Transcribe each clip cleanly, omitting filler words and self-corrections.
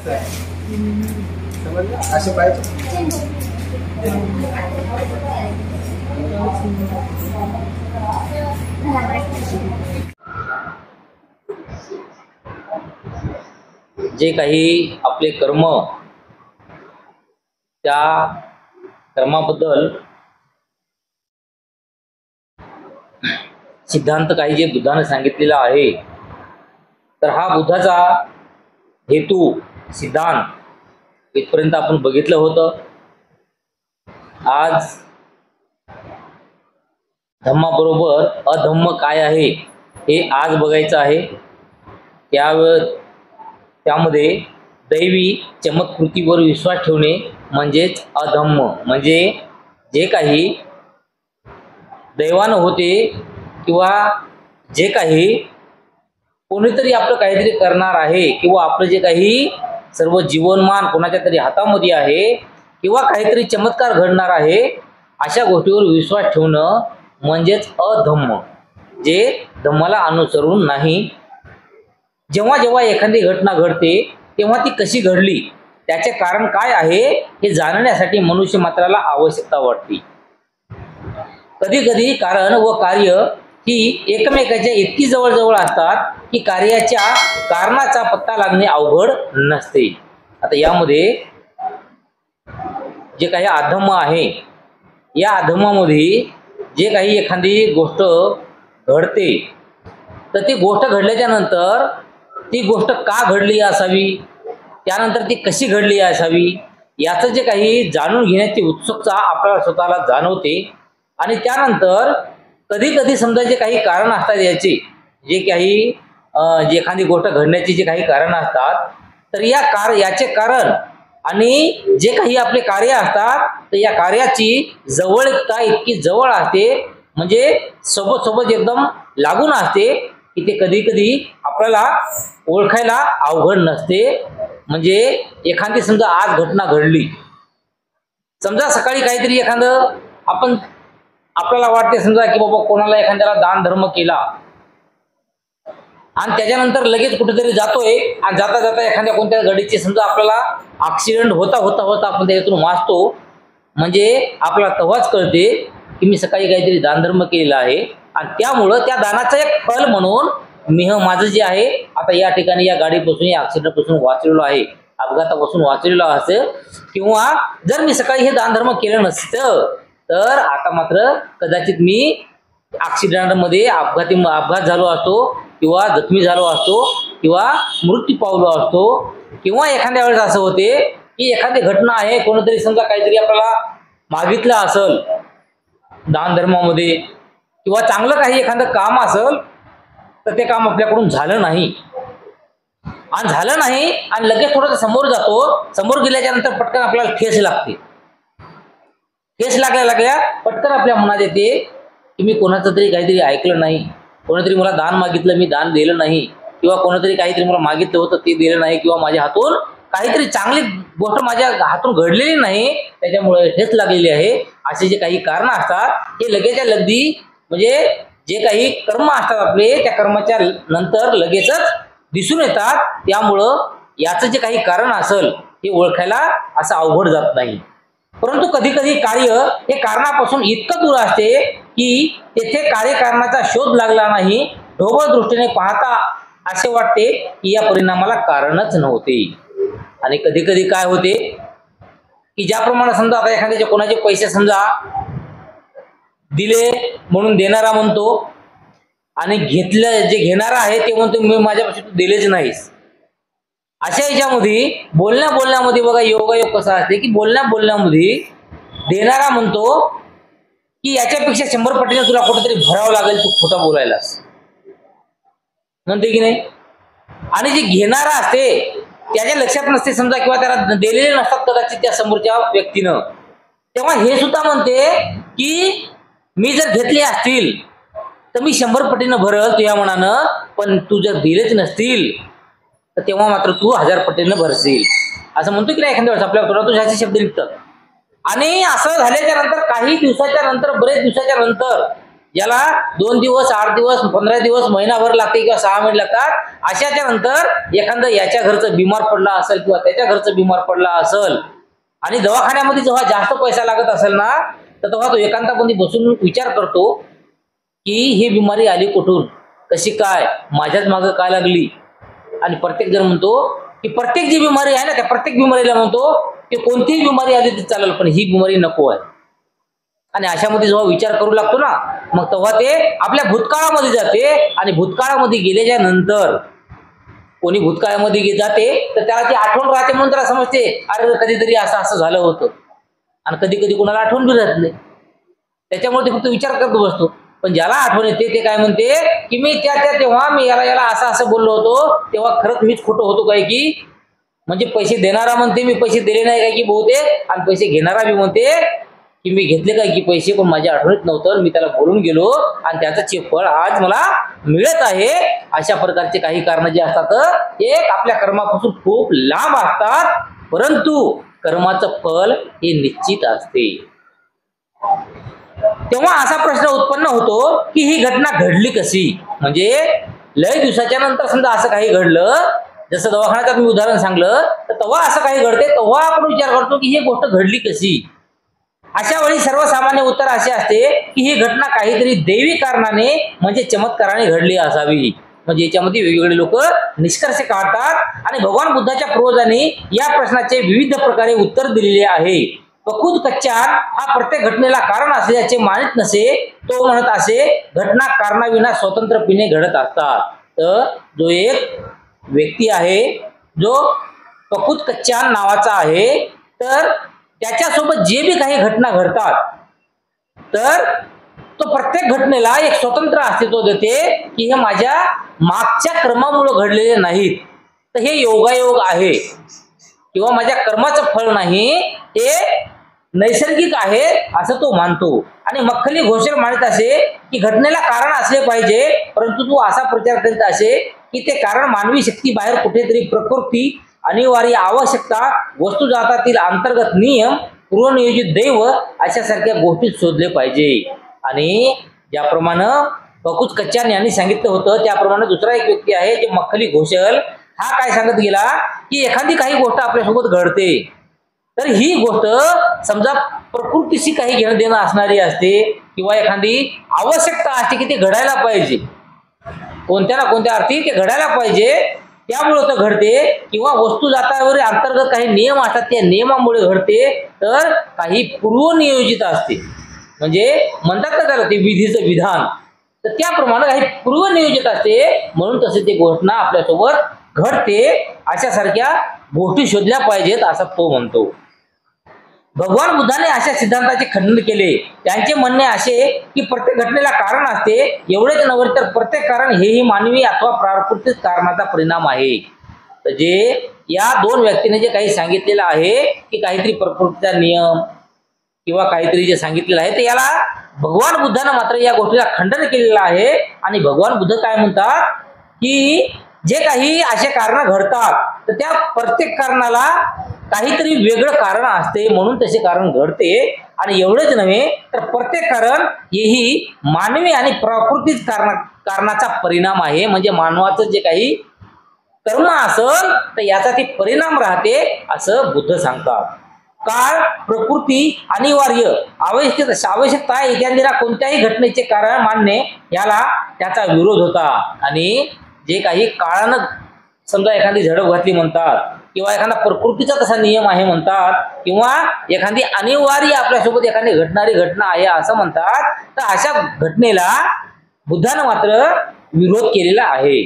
समजलं असे पाहिजे. जे काही आपले कर्म, त्या कर्माबद्दल सिद्धांत काही जे बुद्धाने सांगितलेला आहे, तर हा बुद्धाचा हेतू सिद्धांत इथपर्यंत आपण बघितलं होतं. आज धम्माबरोबर अधम्म काय आहे हे आज बघायचं आहे. त्यामध्ये दैवी चमत्कृतीवर विश्वास ठेवणे म्हणजेच अधम्म. म्हणजे जे काही दैवानं होते किंवा जे काही कोणीतरी आपलं काहीतरी करणार आहे किंवा आपलं जे काही सर्व जीवनमान कोणाच्या तरी हातामध्ये आहे किंवा काहीतरी चमत्कार घडणार आहे, अशा गोष्टीवर विश्वास ठेवणं म्हणजेच अधम्म, जे धम्माला अनुसरून नाही. जेव्हा जेव्हा एखादी घटना घडते तेव्हा ती कशी घडली, त्याचे कारण काय आहे हे जाणण्यासाठी मनुष्य मात्राला आवश्यकता वाटते. कधी कधी कारण व कार्य ही एकमेकाच्या इतकी जवळजवळ असतात की कार्याच्या कारणाचा पत्ता लागणे अवघड नसते. आता यामध्ये जे काही अधम्म आहे, या अधम्मामध्ये जे काही एखादी गोष्ट घडते, तर ती गोष्ट घडल्याच्या नंतर ती गोष्ट का घडली असावी, त्यानंतर ती कशी घडली असावी, याचं जे काही जाणून घेण्याची उत्सुकता आपल्याला स्वतःला जाणवते. आणि त्यानंतर कधी कधी समजा जे काही कारण असतात, याचे जे काही जे एखादी गोष्ट घडण्याची जे काही कारण असतात, तर याचे कारण आणि जे काही आपले कार्य असतात, तर या कार्याची जवळता इतकी जवळ असते, म्हणजे सोबत सोबत एकदम लागून असते की ते कधी कधी आपल्याला ओळखायला अवघड नसते. म्हणजे एखादी समजा आज घटना घडली, समजा सकाळी काहीतरी एखादं आपल्याला वाटते समजा की बाबा कोणाला एखाद्याला दान धर्म केला आणि त्याच्यानंतर लगेच कुठेतरी जातोय आणि जाता जाता एखाद्या कोणत्या गाडीची समजा आपल्याला ऍक्सिडेंट होता आपण त्याच्यातून वाचतो. म्हणजे आपल्याला तेव्हाच कळते की मी सकाळी काहीतरी दानधर्म केलेला आहे आणि त्यामुळं त्या दानाचं एक फल म्हणून मी माझं जे आहे आता या ठिकाणी या गाडीपासून या ऍक्सिडेंटपासून वाचलेलो आहे, अपघातापासून वाचलेलो असेल. किंवा जर मी सकाळी हे दानधर्म केलं नसतं तर आता मात्र कदाचित मी ऍक्सिडेंटमध्ये अपघात झालो असतो किंवा जखमी झालो असतो किंवा मृत्यू पावलो असतो. किंवा एखाद्या वेळेस असं होते की एखादी घटना आहे, कोणीतरी समजा काहीतरी आपल्याला मागितलं असेल दान धर्मामध्ये किंवा चांगलं काही एखादं काम असेल, तर ते काम आपल्याकडून झालं नाही आणि लगेच थोडंसं समोर जातो. समोर गेल्याच्या नंतर पटकन आपल्याला ठेस लागते. ठेस लागल्या पटकन आपल्या मनात येते की मी कोणाचं तरी काहीतरी ऐकलं नाही, कोणीतरी मला दान मागितलं मी दान दिलं नाही, किंवा कोणीतरी काहीतरी मला मागितलं होतं ते दिलं नाही, किंवा माझ्या हातून काहीतरी चांगली गोष्ट माझ्या हातून घडलेली नाही त्याच्यामुळे ठेच लागलेली आहे. असे जे काही कारण असतात हे लगेचच्या लगदी म्हणजे जे काही कर्म असतात आपले, त्या कर्माच्या नंतर लगेचच दिसून येतात. त्यामुळं याचं जे काही कारण असेल हे ओळखायला असं अवघड जात नाही. परंतु कधी कधी कार्य हे कारणापासून इतकं दूर असते की तेथे कार्यकारणाचा शोध लागला नाही. ढोबळ दृष्टीने पाहता असे वाटते की या परिणामाला कारणच नव्हते. आणि कधी कधी काय होते की ज्याप्रमाणे समजा आता एखाद्याचे कोणाचे पैसे समजा दिले म्हणून देणारा म्हणतो आणि जे घेणारा आहे ते म्हणतो मी माझ्यापाशी तू दिलेच नाहीस. अशा याच्यामध्ये बोलण्यामध्ये बघा योगायोग कसा असते की बोलण्यामध्ये देणारा म्हणतो की याच्यापेक्षा 100 पटीने तुला कुठेतरी भरावं लागेल, तू खोटं बोलायलास म्हणते की नाही. आणि जे घेणारा असते त्याच्या लक्षात नसते समजा किंवा त्याला दिलेले नसतात कदाचित त्या समोरच्या व्यक्तीनं, तेव्हा हे सुद्धा म्हणते की मी जर घेतले असतील तर मी 100 पटीनं भरल तुझ्या मनानं, पण तू जर दिलेच नसतील तर तेव्हा मात्र तू 1000 पटीनं भरशील, असं म्हणतो की नाही एखाद्या वेळेस आपल्या तोंडातून असे शब्द निघतात. आणि असं झाल्याच्या नंतर काही दिवसाच्या नंतर, बरेच दिवसाच्या नंतर ज्याला 2 दिवस, 8 दिवस, 15 दिवस, महिनाभर लागते किंवा 6 महिने लागतात, अशाच्या नंतर एखादं याच्या घरचं बिमार पडला असेल किंवा त्याच्या घरचं बिमार पडला असेल आणि दवाखान्यामध्ये जेव्हा जास्त पैसा लागत असेल ना, तर तेव्हा तो एकांतामध्ये बसून विचार करतो की ही बिमारी आली कुठून, कशी काय, माझ्याच मागं काय लागली. आणि प्रत्येक जण म्हणतो की प्रत्येक जी बिमारी आहे ना, त्या प्रत्येक बिमारीला म्हणतो की कोणतीही बिमारी आली तर चालेल, पण ही बिमारी नको आहे. आणि अशामध्ये जेव्हा विचार करू लागतो ना, मग तेव्हा ते आपल्या भूतकाळामध्ये जाते. आणि भूतकाळामध्ये गेल्याच्या नंतर कोणी भूतकाळामध्ये जाते तर त्याला ती आठवण राहते, म्हणून त्याला समजते अरे कधीतरी असं असं झालं होतं. आणि कधी कधी कोणाला आठवण बी राहत नाही, त्याच्यामुळे ते फक्त विचार करत बसतो. पण ज्याला आठवण येते ते काय म्हणते की मी तेव्हा मी याला असं असं बोललो होतो, तेव्हा खरंच मीच खोटं होतो काय की. म्हणजे पैसे देणारा म्हणते मी पैसे दिले नाही काय की बहुतेक, आणि पैसे घेणारा बी म्हणते की मी घेतले काय की पैसे, पण माझ्या आठवणीत नव्हतं, मी त्याला बोलून गेलो आणि त्याचं फळ आज मला मिळत आहे. अशा प्रकारचे काही कारण जे असतात एक आपल्या कर्मापासून खूप लांब असतात, परंतु कर्माचं फल हे निश्चित असते. तेव्हा असा प्रश्न उत्पन्न होतो की ही घटना घडली कशी. म्हणजे लय दिवसाच्या नंतर समजा असं काही घडलं, जसं दवाखान्याचं मी उदाहरण सांगलं, तर तेव्हा असं काही घडते, तेव्हा आपण विचार करतो की ही गोष्ट घडली कशी. अशा वेळी सर्वसामान्य उत्तर असे असते की ही घटना काहीतरी दैवी कारणाने म्हणजे चमत्काराने घडली असावी. म्हणजे याच्यामध्ये वेगवेगळे लोक निष्कर्ष काढतात आणि भगवान बुद्धाच्या पूर्वजांनी या प्रश्नाचे विविध प्रकारे उत्तर दिलेले आहे. पखुद कच्चान हा प्रत्येक घटनेला कारण असल्याचे मानित नसे, तो म्हणत असे घटना कारणाविना स्वतंत्रपणे घडत असतात. तर जो एक व्यक्ती आहे जो पखुद कच्चान नावाचा आहे, तर त्याच्यासोबत जे बी काही घटना घडतात तर तो प्रत्येक घटनेला एक स्वतंत्र अस्तित्व देते की हे माझ्या मागच्या कर्मामुळे घडलेले नाहीत, तर हे योगायोग आहे किंवा माझ्या कर्माचं फळ नाही, हे नैसर्गिक आहे असं तो मानतो. आणि मख्खली घोषर मानत असे की घटनेला कारण असले पाहिजे, परंतु तू असा प्रचार करीत असे की ते कारण मानवी शक्ती बाहेर कुठेतरी प्रकृती, अनिवार्य आवश्यकता, वस्तुजातातील अंतर्गत नियम, पूर्वनियोजित दैव अशासारख्या गोष्टी शोधले पाहिजे. आणि ज्याप्रमाणे पखुद कच्चान यांनी सांगितलं होतं त्याप्रमाणे दुसरा एक व्यक्ती आहे जे मख्खली घोषल, हा काय सांगत गेला की एखादी काही गोष्ट आपल्यासोबत घडते तर ही गोष्ट समजा प्रकृतीशी काही घेणं देणं असणारी असते किंवा एखादी आवश्यकता असते की ते घडायला पाहिजे, कोणत्या ना कोणत्या अर्थी ते घडायला पाहिजे, त्यामुळे तर घडते. किंवा वस्तू जातावर अंतर्गत काही नियम असतात, त्या नियमामुळे घडते. तर काही पूर्वनियोजित असते, म्हणजे म्हणतात ना त्याला ते विधीचं विधान, तर त्याप्रमाणे काही पूर्वनियोजित असते, म्हणून तसे ते घटना आपल्यासोबत घडते. अशासारख्या गोष्टी शोधल्या पाहिजेत असं तो म्हणतो. भगवान बुद्धाने अशा सिद्धांताचे खंडन केले. त्यांचे म्हणणे असे की प्रत्येक घटनेला कारण असते, एवढेच नव्हे तर प्रत्येक कारण हेही मानवी अथवा प्राकृतिक कारणाचा परिणाम आहे. तर जे या दोन व्यक्तीने जे काही सांगितलेलं आहे की काहीतरी प्रकृतीचा नियम किंवा काहीतरी जे सांगितलेलं आहे, तर याला भगवान बुद्धानं मात्र या गोष्टीला खंडन केलेलं आहे. आणि भगवान बुद्ध काय म्हणतात की जे काही असे कारण घडतात तर त्या प्रत्येक कारणाला काहीतरी वेगळं कारण असते, म्हणून तसे कारण घडते. आणि एवढेच नव्हे तर प्रत्येक कारण हेही मानवी आणि प्राकृतिक कारणाचा परिणाम आहे. म्हणजे मानवाचं जे काही कर्म असेल तर याचा ते परिणाम राहते असं बुद्ध सांगतात. काळ, प्रकृती, अनिवार्य, आवश्यकता इत्यादींना कोणत्याही घटनेचे कारण मानणे याला त्याचा विरोध होता. आणि जे काही काळानं समजा एखादी झडप घातली म्हणतात किंवा एखादा प्रकृतीचा तसा नियम आहे म्हणतात किंवा एखादी अनिवार्य आपल्यासोबत एखादी घडणारी घटना आहे असं म्हणतात, तर अशा घटनेला बुद्धानं मात्र विरोध केलेला आहे.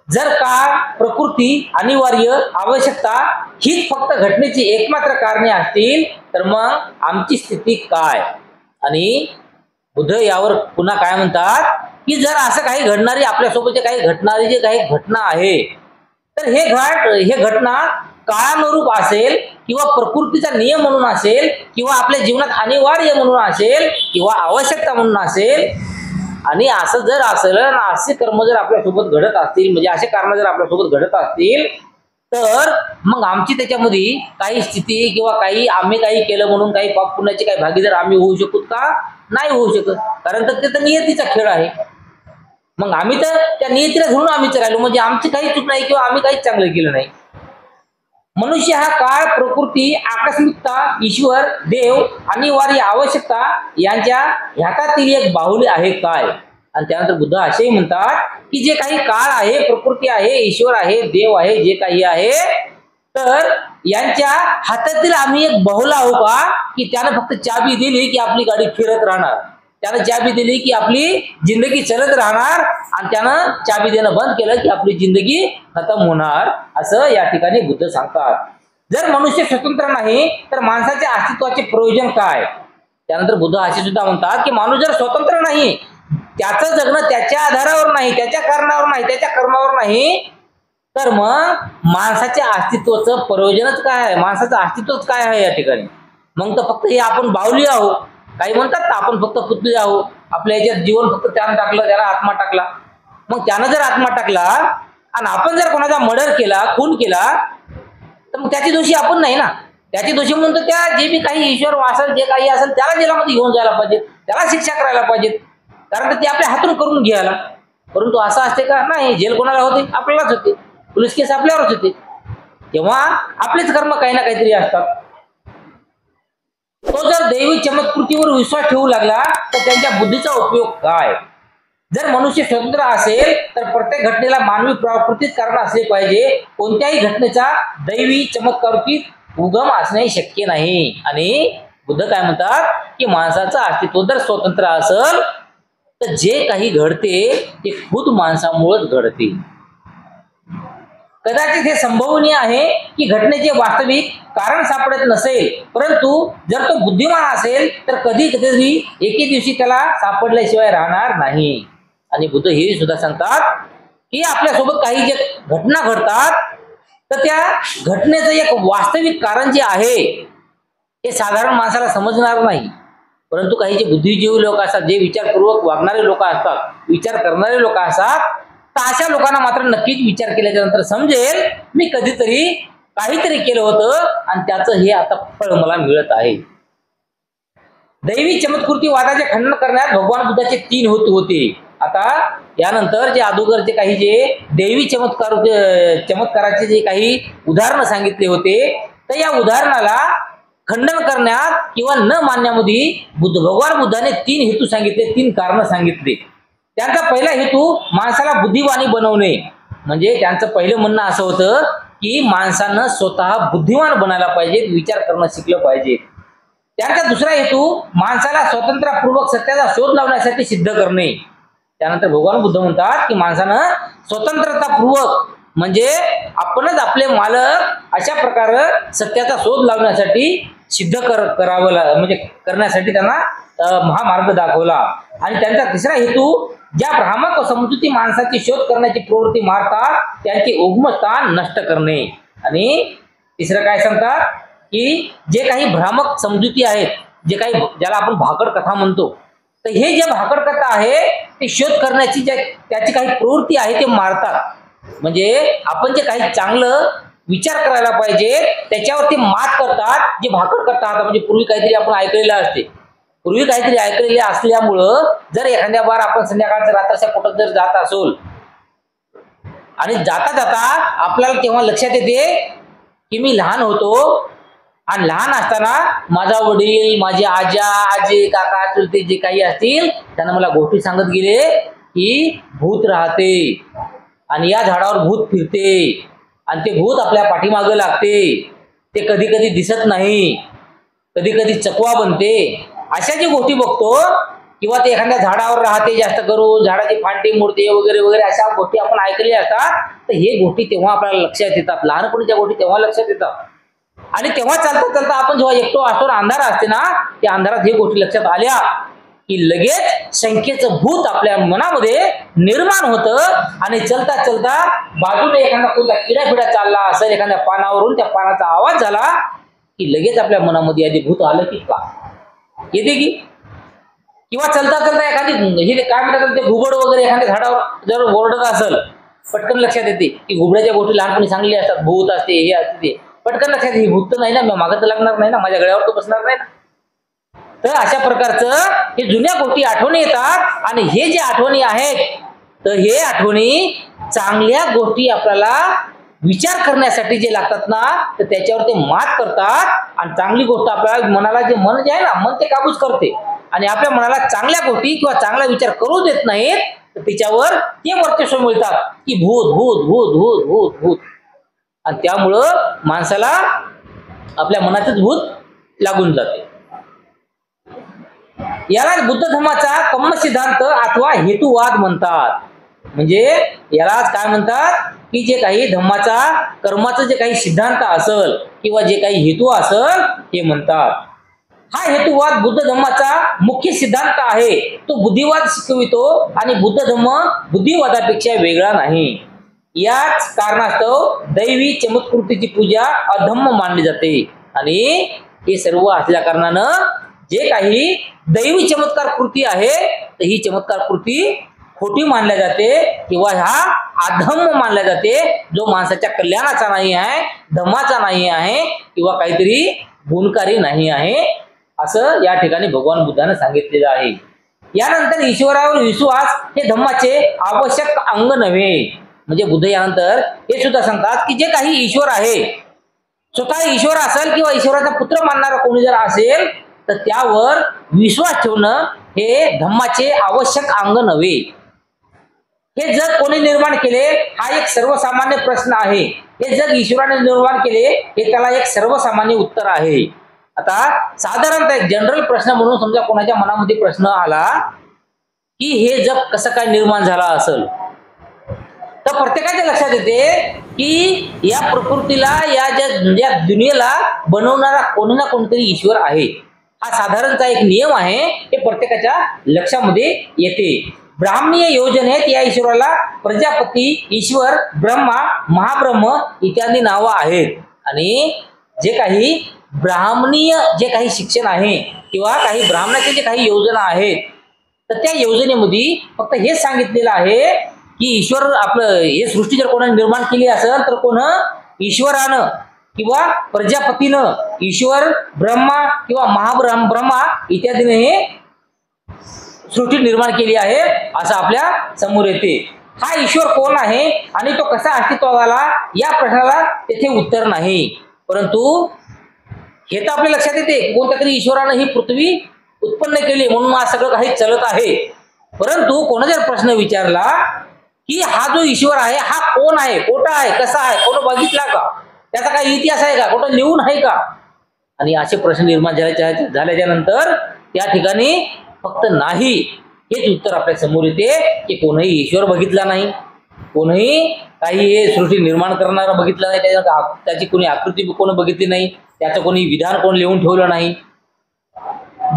जर काळ, प्रकृती, अनिवार्य, आवश्यकता हीच फक्त घटनेची एकमात्र कारणे असतील तर मग आमची स्थिती काय. आणि बुद्ध यावर पुन्हा काय म्हणतात की जर असं काही घडणारी आपल्यासोबत जे काही घटनारी जे काही घटना आहे तर हे घटना काळानुरूप असेल किंवा प्रकृतीचा नियम म्हणून असेल किंवा आपल्या जीवनात अनिवार्य म्हणून असेल किंवा आवश्यकता म्हणून असेल. आणि असं जर असेल असे कर्म जर आपल्यासोबत घडत असतील, म्हणजे असे कारण जर आपल्यासोबत घडत असतील तर मग आमची त्याच्यामध्ये काही स्थिती किंवा काही आम्ही काही केलं म्हणून काही पाप पुण्याची काही भागीदार आम्ही होऊ शकतो का. नाही होऊ शकत, कारण तर ते तर नियतीचा खेळ आहे. मग आम्ही तर त्या नियतीला धरून आम्हीच राहिलो, म्हणजे आमची काही चूक नाही किंवा आम्ही काहीच चांगलं केलं नाही. मनुष्य हा काळ, प्रकृती, आकस्मिकता, ईश्वर, देव, अनिवार्य आवश्यकता यांच्या ह्यातातील एक बाहुल्य आहे काय. आणि त्यानंतर बुद्ध असेही म्हणतात की जे काही काळ आहे, प्रकृती आहे, ईश्वर आहे, देव आहे, जे काही आहे, तर यांच्या हातातील आम्ही एक बाहुला आहो का, की त्यानं फक्त चाबी दिली की आपली गाडी फिरत राहणार, त्यानं चाबी दिली की आपली जिंदगी चलत राहणार, आणि त्यानं चाबी देणं बंद केलं की आपली जिंदगी खतम होणार, असं या ठिकाणी बुद्ध सांगतात. जर मनुष्य स्वतंत्र नाही तर माणसाच्या अस्तित्वाचे प्रयोजन काय. त्यानंतर बुद्ध असे सुद्धा म्हणतात की माणूस जर स्वतंत्र नाही, त्याचं जगणं त्याच्या आधारावर नाही, त्याच्या कारणावर नाही, त्याच्या कर्मावर नाही, तर मग माणसाच्या अस्तित्वाचं प्रयोजनच काय आहे, माणसाचं अस्तित्वच काय आहे या ठिकाणी. मग तर फक्त हे आपण बाहुली आहोत. काही म्हणतात आपण फक्त पुतळी आहोत, आपल्या याच्यात जीवन फक्त त्यानं टाकलं, त्याला आत्मा टाकला. मग त्यानं जर आत्मा टाकला आणि आपण जर कोणाचा मर्डर केला, खून केला, तर मग त्याची दोषी आपण नाही ना. त्याची दोषी म्हणून तर त्या जे बी काही ईश्वर असेल, जे काही असेल, त्याला जेलामध्ये घेऊन जायला पाहिजे, त्याला शिक्षा करायला पाहिजे, कारण ते आपल्या हातून करून घ्यायला. परंतु असं असते का? नाही. जेल कोणाला होते? आपल्यालाच होते. पोलीस केस आपल्यावरच होते. तेव्हा आपलेच कर्म काही ना काहीतरी असतात. तो जर दैवी चमत्कृतीवर विश्वास ठेवू लागला तर त्यांच्या बुद्धीचा उपयोग काय. जर मनुष्य स्वतंत्र असेल तर प्रत्येक घटनेला मानवी प्राकृतिक कारण असले पाहिजे. कोणत्याही घटनेचा दैवी चमत्कृती उगम असणे शक्य नाही. आणि बुद्ध काय म्हणतात की माणसाचं अस्तित्व जर स्वतंत्र असेल तर जे काही घडते ते खुद माणसामुळेच घडते. कदाचित हे संभवनीय आहे की घटनेचे वास्तविक कारण सापडत नसेल, परंतु जर तो बुद्धिमान असेल तर कधी कधी एके दिवशी त्याला सापडल्याशिवाय राहणार नाही. आणि बुद्ध हे सुद्धा सांगतात की आपल्यासोबत काही जे घटना घडतात तर त्या घटनेचं एक वास्तविक कारण जे आहे हे साधारण माणसाला समजणार नाही, परंतु काही जे बुद्धिजीवी लोक असतात, जे विचारपूर्वक वागणारे लोक असतात, विचार करणारे लोक असतात, तर अशा लोकांना मात्र नक्कीच विचार केल्याच्या नंतर समजेल मी कधीतरी काहीतरी केलं होतं आणि त्याचं हे आता फळ मला मिळत आहे. दैवी चमत्कृती वादाचे खंडन करण्यात भगवान बुद्धाचे 3 हेतू होते. आता यानंतर जे अगोदरचे काही जे दैवी चमत्काराचे जे काही उदाहरणं सांगितले होते, तर या उदाहरणाला खंडन करण्यात किंवा न मानण्यामध्ये भगवान बुद्धाने 3 हेतू सांगितले, 3 कारणं सांगितले. त्यांचा पहिला हेतू माणसाला बुद्धिवानी बनवणे. म्हणजे त्यांचं पहिलं म्हणणं असं होतं की माणसानं स्वतः बुद्धिमान बनायला पाहिजे, विचार करणं शिकलं पाहिजे. त्यांचा दुसरा हेतू माणसाला स्वतंत्रपूर्वक सत्याचा शोध लावण्यासाठी सिद्ध करणे. त्यानंतर भगवान बुद्ध म्हणतात की माणसानं स्वतंत्रतापूर्वक म्हणजे आपणच आपले मालक अशा प्रकारे सत्याचा शोध लावण्यासाठी सिद्ध करावं, म्हणजे करण्यासाठी त्यांना हा मार्ग दाखवला. आणि त्यांचा तिसरा हेतू ज्या भ्रामक व समजुती माणसाची शोध करण्याची प्रवृत्ती मारतात त्यांचे उगमस्थान नष्ट करणे. आणि तिसरं काय सांगतात की जे काही भ्रामक समजुती आहेत, जे काही ज्याला आपण भाकड कथा म्हणतो, तर हे जे भाकड कथा आहे ते शोध करण्याची त्याची काही प्रवृत्ती आहे ते मारतात. म्हणजे आपण जे काही चांगलं विचार करायला पाहिजे त्याच्यावरती मात करतात. जे भाकड कथा म्हणजे पूर्वी काहीतरी आपण ऐकलेलं असते, पूर्वी काहीतरी ऐकलेले असल्यामुळं जर एखाद्या बार आपण संध्याकाळच्या रात्राच्या कुठं जर जात असोल आणि जाता जाता आपल्याला तेव्हा लक्षात येते की मी लहान होतो आणि लहान असताना माझा वडील, माझे आजा, आजी, काका, चुलते जे काही असतील त्यांना मला गोष्टी सांगत गेले की भूत राहते आणि या झाडावर भूत फिरते आणि ते भूत आपल्या पाठीमागं लागते, ते कधी कधी दिसत नाही, कधी कधी चकवा बनते, अशा जी गोष्टी बघतो. किंवा ते एखाद्या झाडावर राहते, जास्त करून झाडाची फांटी मोडते वगैरे वगैरे, अशा गोष्टी आपण ऐकलेल्या असतात. तर हे गोष्टी तेव्हा आपल्याला लक्षात येतात, लहानपणीच्या गोष्टी तेव्हा लक्षात येतात. आणि तेव्हा चालता चालता आपण जेव्हा एकटो असतो, अंधार असते ना, त्या अंधारात हे गोष्टी लक्षात आल्या की लगेच शंकेचं भूत आपल्या मनामध्ये निर्माण होतं आणि चलता चलता बाजूने एखादा कोणता किडा चालला असेल एखाद्या पानावरून, त्या पानाचा आवाज झाला की लगेच आपल्या मनामध्ये आधी भूत आलं की का येते की. किंवा चलता चलता एखादी हे काय म्हणतात ते घुबड वगैरे एखाद्या झाडावर जर ओरडत असेल, पटकन लक्षात येते की घुबड्याच्या गोष्टी लहानपणी सांगलेल्या असतात, भूत असते, हे असते, ते पटकन लक्षात येते, भूत तर नाही ना, मागं तर लागणार नाही ना, माझ्या गळ्यावर तर बसणार नाही ना. तर अशा प्रकारचं हे जुन्या गोष्टी आठवणी येतात आणि हे जे आठवणी आहेत तर हे आठवणी चांगल्या गोष्टी आपल्याला विचार करण्यासाठी जे लागतात ना तर त्याच्यावर ते मात करतात आणि चांगली गोष्ट आपल्याला मनाला जे मन जे आहे ना मन ते काबूज करते आणि आपल्या मनाला चांगल्या गोष्टी किंवा चांगला विचार करू देत नाहीत तर त्याच्यावर ते वर्चस्व मिळतात की भूत भूत भूत भूत भूत भूत आणि त्यामुळं माणसाला आपल्या मनातच भूत लागून जाते. याला बुद्ध धर्माचा कम्म सिद्धांत अथवा हेतुवाद म्हणतात. म्हणजे यालाच काय म्हणतात की जे काही धम्माचा कर्माचं जे काही सिद्धांत असेल किंवा जे काही हेतू असेल हे म्हणतात. हा हेतुवाद बुद्ध धर्माचा मुख्य सिद्धांत आहे. तो बुद्धिवाद शिकवितो आणि बुद्ध धर्म बुद्धिवादापेक्षा वेगळा नाही. याच कारणास्तव दैवी चमत्कृतीची पूजा अधम्म मानली जाते आणि हे सर्व असल्या कारणानं जे काही दैवी चमत्कार कृती आहे तर ही चमत्कार कृती खोटी मानल्या जाते किंवा हा अधम्म मानल्या जाते जो माणसाच्या कल्याणाचा नाही आहे धम्माचा नाही आहे किंवा काहीतरी गुणकारी नाही आहे असं या ठिकाणी भगवान बुद्धाने सांगितलेलं आहे. यानंतर ईश्वरावर विश्वास हे धम्माचे आवश्यक अंग नव्हे. म्हणजे बुद्ध यानंतर हे सुद्धा सांगतात की जे काही ईश्वर आहे स्वतः ईश्वर असेल किंवा ईश्वराचा पुत्र मानणारा कोणी जर असेल तर त्यावर विश्वास ठेवणं हे धम्माचे आवश्यक अंग नव्हे. हे जग कोणी निर्माण केले हा एक सर्वसामान्य प्रश्न आहे. हे जग ईश्वराने निर्माण केले हे त्याला एक सर्वसामान्य उत्तर आहे. आता साधारणतः एक जनरल प्रश्न म्हणून समजा कोणाच्या मनामध्ये प्रश्न आला की हे जग कसं काय निर्माण झाला असेल तर प्रत्येकाच्या लक्षात येते की या प्रकृतीला या दुनियेला बनवणारा कोणी ना कोणतरी ईश्वर आहे. हा साधारणतः एक नियम आहे हे प्रत्येकाच्या लक्षामध्ये येते. ब्राह्मणीय योजनेत या ईश्वराला प्रजापती ईश्वर ब्रह्मा महाब्रह्म इत्यादी नावं आहेत आणि जे काही ब्राह्मणीय जे काही शिक्षण आहे किंवा काही ब्राह्मणाचे जे काही योजना आहेत तर त्या योजनेमध्ये फक्त हेच सांगितलेलं आहे की ईश्वर आपलं हे सृष्टी जर कोणाने निर्माण केली असेल तर कोण ईश्वरानं किंवा प्रजापतीनं ईश्वर ब्रह्मा किंवा महाब्रह्मा इत्यादीने हे सृष्टी निर्माण केली आहे असं आपल्या समोर येते. हा ईश्वर कोण आहे आणि तो कसा अस्तित्वात आला या प्रश्नाला तेथे उत्तर नाही. परंतु हे तर आपल्या लक्षात येते कोणत्या तरी ईश्वरानं ही पृथ्वी उत्पन्न केली म्हणून आज सगळं काही चलत आहे. परंतु कोणा जर प्रश्न विचारला की हा जो ईश्वर आहे हा कोण आहे कोठा आहे कसा आहे कोण बघितला का त्याचा काही इतिहास आहे का कुठं लिहून आहे का आणि असे प्रश्न निर्माण झाल्याच्या नंतर त्या ठिकाणी फक्त नाही हेच उत्तर आपल्या समोर येते की कोणीही ईश्वर बघितला नाही कोणीही काही हे सृष्टी निर्माण करणारा बघितला नाही त्याची कोणी आकृती कोण बघितली नाही त्याचं कोणी विधान कोण लिहून ठेवलं नाही.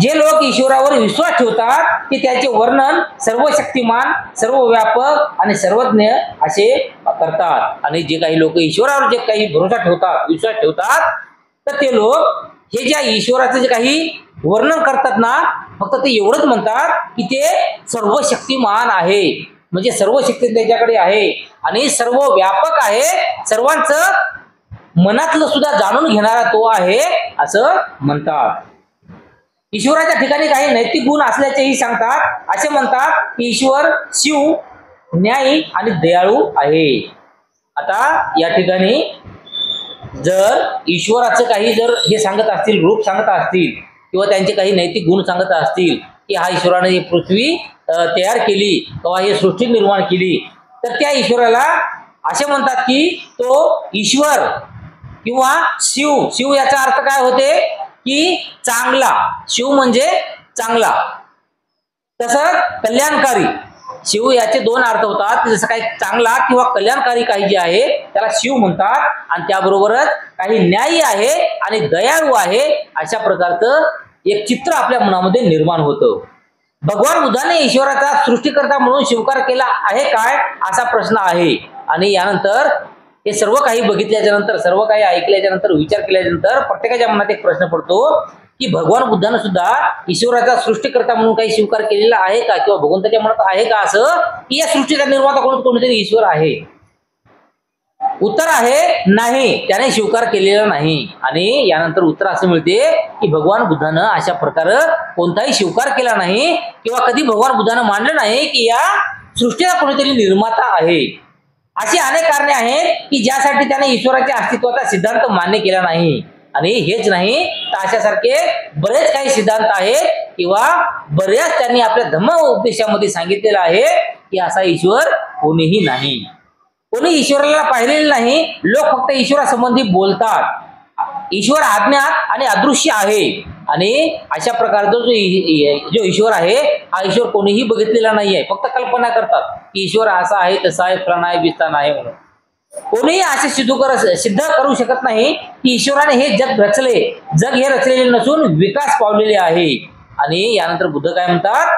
जे लोक ईश्वरावर विश्वास ठेवतात ते त्याचे वर्णन सर्वशक्तिमान सर्वव्यापक आणि सर्वज्ञ असे करतात आणि जे काही लोक ईश्वरावर जे काही भरोसा ठेवतात विश्वास ठेवतात तर ते लोक हे ज्या ईश्वराचं जे काही वर्णन करतात ना फक्त ते एवढंच म्हणतात की ते सर्वशक्तिमान आहे म्हणजे सर्व शक्ती त्याच्याकडे आहे आणि सर्व व्यापक आहे सर्वांचं मनातलं सुद्धा जाणून घेणारा तो आहे असं म्हणतात. ईश्वराच्या ठिकाणी काही नैतिक गुण असल्याचेही सांगतात. असे म्हणतात की ईश्वर शिव न्यायी आणि दयाळू आहे. आता या ठिकाणी जर ईश्वराचं काही जर हे सांगत असतील रूप सांगत असतील किंवा त्यांचे काही नैतिक गुण सांगत असतील की हा ईश्वराने ही पृथ्वी तयार केली किंवा ही सृष्टी निर्माण केली तर त्या ईश्वराला असे म्हणतात की तो ईश्वर किंवा शिव याचा अर्थ काय होते की चांगला. शिव म्हणजे चांगला. तसं कल्याणकारी शिव याचे दोन अर्थ होतात. जसं काही चांगला किंवा कल्याणकारी काही जे आहे त्याला शिव म्हणतात आणि त्याबरोबरच काही न्यायी आहे आणि दयाळू आहे अशा प्रकारचं एक चित्र आपल्या मनामध्ये निर्माण होतं. भगवान बुद्धाने ईश्वराचा सृष्टीकर्ता म्हणून स्वीकार केला आहे काय असा प्रश्न आहे आणि यानंतर हे सर्व काही बघितल्याच्या नंतर सर्व काही ऐकल्याच्या नंतर विचार केल्याच्या नंतर प्रत्येकाच्या मनात एक प्रश्न पडतो की भगवान बुद्धाने सुद्धा ईश्वराचा सृष्टीकर्ता म्हणून काही स्वीकार केलेला आहे का किंवा भगवंताच्या मनात आहे का असं की या सृष्टीचा निर्माता कोणतरी ईश्वर आहे. उत्तर आहे नाही, त्याने स्वीकार केलेला नाही. आणि यानंतर उत्तर असं मिळते की भगवान बुद्धानं अशा प्रकारे कोणताही स्वीकार केला नाही किंवा कधी भगवान बुद्धानं मानलं नाही की या सृष्टीचा कोणीतरी निर्माता आहे. अशी अनेक कारणे आहेत की ज्यासाठी त्याने ईश्वराच्या अस्तित्वाचा सिद्धांत मान्य केला नाही. आणि हेच नाही तर अशासारखे बरेच काही सिद्धांत आहेत किंवा बऱ्याच त्यांनी आपल्या धम्म उपदेशामध्ये सांगितलेलं आहे की असा ईश्वर कोणीही नाही. कोणी ईश्वराला पाहिलेलं नाही. लोक फक्त ईश्वरासंबंधी बोलतात. ईश्वर अज्ञात आणि अदृश्य आहे. आणि अशा प्रकारचा जो ईश्वर आहे हा ईश्वर कोणीही बघितलेला नाही आहे. फक्त कल्पना करतात की ईश्वर असा आहे, तसा आहे, फलाना आहे, बिस्ताना आहे म्हणून. कोणीही असे सिद्ध करू शकत नाही की ईश्वराने हे जग रचले. जग हे रचलेले नसून विकास पावलेले आहे. आणि यानंतर बुद्ध काय म्हणतात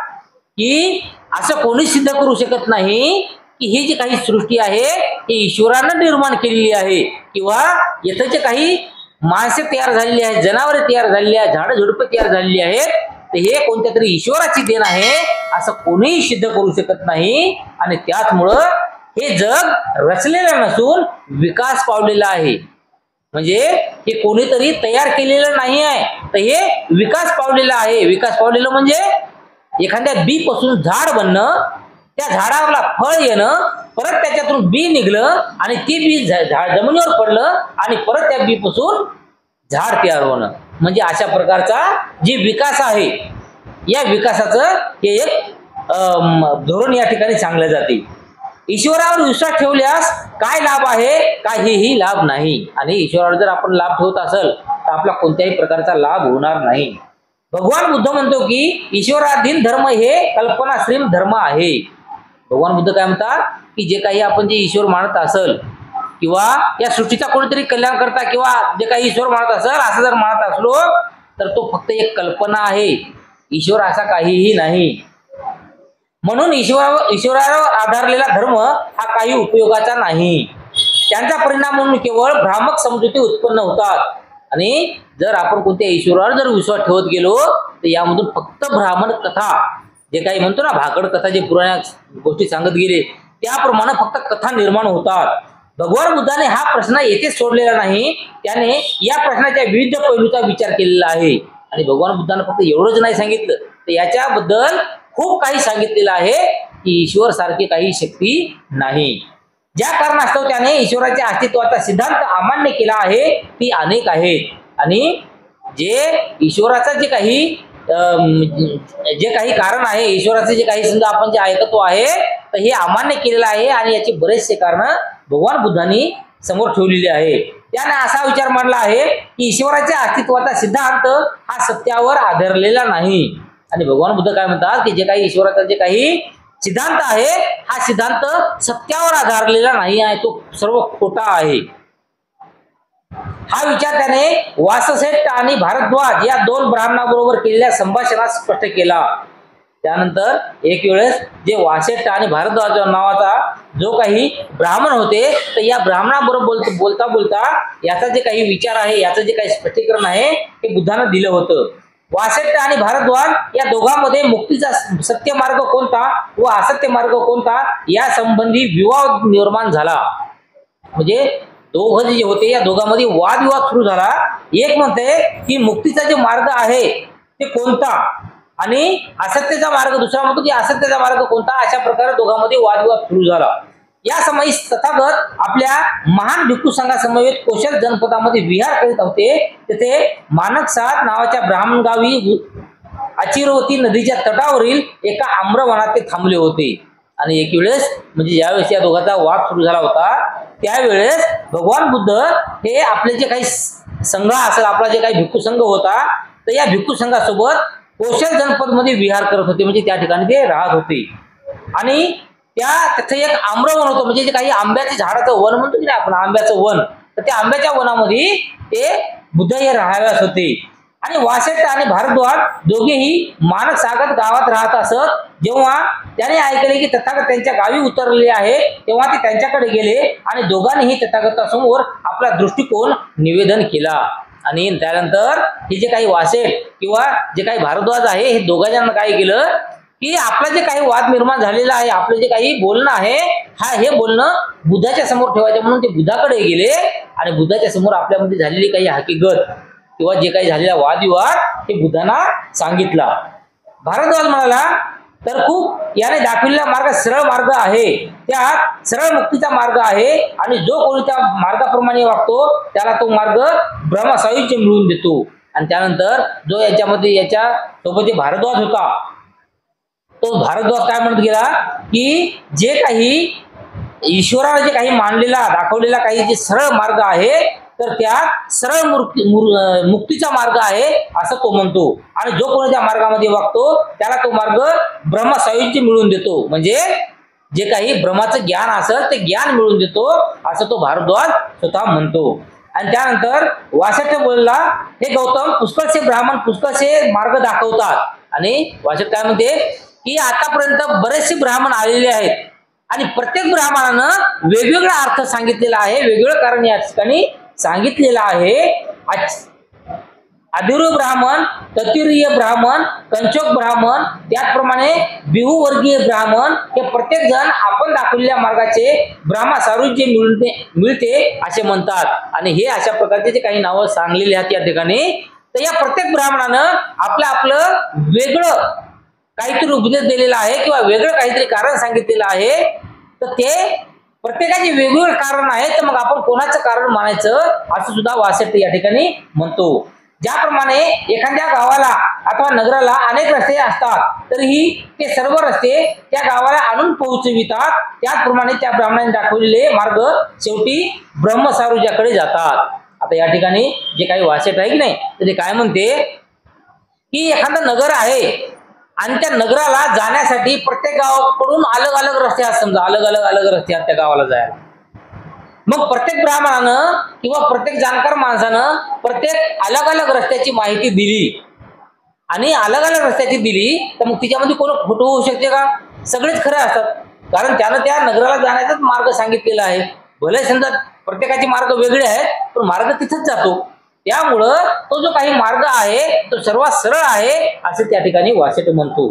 की असं कोणी सिद्ध करू शकत नाही की ही जी काही सृष्टी आहे ही ईश्वरानं निर्माण केलेली आहे किंवा येथे जे काही माणसे तयार झालेली आहेत, जनावरे तयार झालेली आहेत, झाडं झुडपे तयार झालेली आहेत, तर हे कोणत्या तरी ईश्वराची देण आहे असं कोणीही सिद्ध करू शकत नाही. आणि त्याचमुळं हे जग रचलेलं नसून विकास पावलेलं आहे. म्हणजे हे कोणीतरी तयार केलेलं नाही आहे, तर हे विकास पावलेलं आहे. विकास पावलेलं म्हणजे एखाद्या बी पासून झाड बनणं, त्या झाडावरला फळ येणं, परत त्याच्यातून बी निघलं आणि ते बी जमिनीवर पडलं आणि परत त्या बी पासून झाड तयार होणं. म्हणजे अशा प्रकारचा जे विकास आहे या विकासाचं हे एक धोरण या ठिकाणी सांगले जाते. ईश्वरावर विश्वास ठेवल्यास काय लाभ आहे? काहीही लाभ नाही. आणि ईश्वरावर जर आपण लाभ ठेवत असेल तर आपला कोणत्याही प्रकारचा लाभ होणार नाही. भगवान बुद्ध म्हणतो की ईश्वराधीन धर्म हे कल्पनाश्रीम धर्म आहे. भगवान बुद्ध काय म्हणतात की जे काही आपण जे ईश्वर मानत असेल किंवा या सृष्टीचा कोणीतरी कल्याण करता किंवा जे काही ईश्वर मानत असेल असं जर मानत असलो तर तो फक्त एक कल्पना आहे. ईश्वर असा काहीही नाही. म्हणून ईश्वरावर आधारलेला धर्म हा काही उपयोगाचा नाही. त्यांचा परिणाम म्हणून केवळ भ्रामक समजुती उत्पन्न होतात. आणि जर आपण कोणत्या ईश्वरावर जर विश्वास ठेवत गेलो तर यामधून फक्त ब्राह्मण कथा जे काही म्हणतो ना, भाकड कथा, जे पुराण्या गोष्टी सांगत गेले त्याप्रमाणे फक्त कथा निर्माण होतात. भगवान बुद्धाने हा प्रश्न येथेच सोडलेला नाही. त्याने या प्रश्नाच्या विविध पैलूचा विचार केलेला आहे. आणि भगवान बुद्धाने फक्त एवढंच नाही सांगितलं तर याच्याबद्दल खूप काही सांगितलेलं आहे की ईश्वर सारखी काही शक्ती नाही. ज्या कारणास्तव त्याने ईश्वराच्या अस्तित्वाचा सिद्धांत अमान्य केला आहे ती अनेक आहेत. आणि जे ईश्वराचा जे काही कारण आहे, ईश्वराचे जे काही समजा आपण जे ऐकतो आहे तर हे अमान्य केलेलं आहे. आणि याची बरेचसे कारण भगवान बुद्धांनी समोर ठेवलेली आहे. त्याने असा विचार मांडला आहे की ईश्वराच्या अस्तित्वाचा सिद्धांत हा सत्यावर आधारलेला नाही. आणि भगवान बुद्ध काय म्हणतात की जे काही ईश्वराचा जे काही सिद्धांत आहे हा सिद्धांत सत्यावर आधारलेला नाही आहे, तो सर्व खोटा आहे. हा विचार त्याने वाससेठ आणि भारद्वाज या दोन ब्राह्मणाबरोबर केलेल्या संभाषणात स्पष्ट केला. त्यानंतर एक वेळेस जे वासेठ आणि भारद्वाज नावाचा जो काही ब्राह्मण होते तर या ब्राह्मणाबरोबर बोलता बोलता याचा जे काही विचार आहे, याचं जे काही स्पष्टीकरण आहे ते बुद्धानं दिलं होतं. वासेठ आणि भारद्वाज या दोघांमध्ये मुक्तीचा सत्य मार्ग कोणता व असत्य मार्ग कोणता या संबंधी विवाद निर्माण झाला. म्हणजे दोघं जे होते या दोघांमध्ये वादविवाद सुरू झाला. एक म्हणते की मुक्तीचा जो मार्ग आहे ते कोणता आणि असत्याचा मार्ग दुसरा म्हणतो की असत्याचा मार्ग कोणता. अशा प्रकारे दोघांमध्ये वादविवाद सुरू झाला. या समयी तथागत आपल्या महान भिक्खू संघासमवेत कौशल जनपदामध्ये विहार करीत होते. तेथे मानकसात नावाच्या ब्राह्मण गावी अचिरवती नदीच्या तटावरील एका आम्रवनात ते थांबले होते. आणि एक वेळेस म्हणजे ज्यावेळेस या दोघांचा वाद सुरू झाला होता त्यावेळेस भगवान बुद्ध हे आपले जे काही संघ असेल, आपला जे काही भिक्खू संघ होता तर या भिक्खू संघासोबत कौशल जनपद मध्ये विहार करत होते. म्हणजे त्या ठिकाणी ते राहत होते. आणि तिथे एक आम्रवन होतं, म्हणजे जे काही आंब्याचे झाडाचं वन म्हणतो की नाही आपण, आंब्याचं वन, तर त्या आंब्याच्या वनामध्ये ते बुद्ध हे राहाव्यास होते. आणि वासेठ आणि भारद्वाज दोघेही मानक सागत गावात राहत असत. जेव्हा त्याने ऐकले की तथागत त्यांच्या गावी उतरले आहे तेव्हा ते त्यांच्याकडे गेले आणि दोघांनीही तथागतासमोर आपला दृष्टिकोन निवेदन केला. आणि त्यानंतर हे जे काही वासेठ किंवा जे काही भारद्वाज आहे हे दोघांना काय केलं की आपलं जे काही वाद निर्माण झालेला आहे, आपलं जे काही बोलणं आहे, हे बोलणं बुद्धाच्या समोर ठेवायचं म्हणून ते बुद्धाकडे गेले आणि बुद्धाच्या समोर आपल्यामध्ये झालेली काही हकीकत किंवा जे काही झालेला वादविवाद ते बुद्धांना सांगितला. भारद्वाज म्हणाला, तर खूप याने दाखविलेला मार्ग सरळ मार्ग आहे, त्यात सरळ मुक्तीचा मार्ग आहे आणि जो कोणी त्या मार्गाप्रमाणे वागतो त्याला तो मार्ग ब्रह्मसायुज्य मिळवून देतो. आणि त्यानंतर जो याच्या सोबत जे भारद्वाज होता, तो भारद्वाज काय म्हणत गेला की जे काही ईश्वराने जे काही मानलेला दाखवलेला काही जे सरळ मार्ग आहे तर त्या सरळ मुक्तीचा मार्ग आहे असं तो म्हणतो. आणि जो कोणी त्या मार्गामध्ये वागतो त्याला तो मार्ग ब्रह्मसायुज्य मिळवून देतो, म्हणजे जे काही ब्रह्माचं ज्ञान असेल ते ज्ञान मिळवून देतो असं तो भारद्वाज स्वतः म्हणतो. आणि त्यानंतर वासिष्ठ बोलला, हे गौतम, पुष्कळसे ब्राह्मण पुष्कळसे मार्ग दाखवतात. आणि वासिष्ठ काय म्हणते की आतापर्यंत बरेचसे ब्राह्मण आलेले आहेत आणि प्रत्येक ब्राह्मणानं वेगवेगळा अर्थ सांगितलेला आहे, वेगवेगळं कारण या ठिकाणी सांगितलेलं आहे. आदिरू ब्राह्मण, ततिरीय ब्राह्मण, कंचोक ब्राह्मण, त्याचप्रमाणे बिहूवर्गीय ब्राह्मण, हे प्रत्येक जण आपण दाखवलेल्या मार्गाचे ब्रह्मसायुज्य मिळते असे म्हणतात. आणि हे अशा प्रकारचे जे काही नावं सांगलेली आहेत या ठिकाणी, तर या प्रत्येक ब्राह्मणानं आपलं वेगळं काहीतरी उपदेश दिलेला आहे किंवा वेगळं काहीतरी कारण सांगितलेलं आहे. तर ते प्रत्येकाचे वेगवेगळे कारण आहे, तर मग आपण कोणाचं कारण मानायचं असं सुद्धा वासिष्ठ या ठिकाणी म्हणतो. ज्याप्रमाणे एखाद्या गावाला अथवा नगराला अनेक रस्ते असतात तरीही ते सर्व रस्ते त्या गावाला आणून पोहोचवितात, त्याचप्रमाणे त्या ब्राह्मणाने दाखवलेले मार्ग शेवटी ब्रह्मसायुज्याकडे जातात. आता या ठिकाणी जे काही वासिष्ठ आहे की नाही, तर ते काय म्हणते की एखादं नगर आहे आणि त्या नगराला जाण्यासाठी प्रत्येक गावाकडून अलग अलग रस्ते असतात, समजा अलग रस्ते आहेत त्या गावाला जायला. मग प्रत्येक ब्राह्मणानं किंवा प्रत्येक जाणकार माणसानं प्रत्येक अलग रस्त्याची माहिती दिली आणि अलग रस्त्याची दिली, तर मग तिच्यामध्ये कोण खोटं होऊ शकते का? सगळेच खरे असतात, कारण त्यानं त्या नगराला जाण्याचाच मार्ग सांगितलेला आहे. भले समजा प्रत्येकाचे मार्ग वेगळे आहेत पण मार्ग तिथंच जातो, त्यामुळं तो जो काही मार्ग आहे तो सर्वात सरळ आहे असे त्या ठिकाणी वासिष्ठ म्हणतो.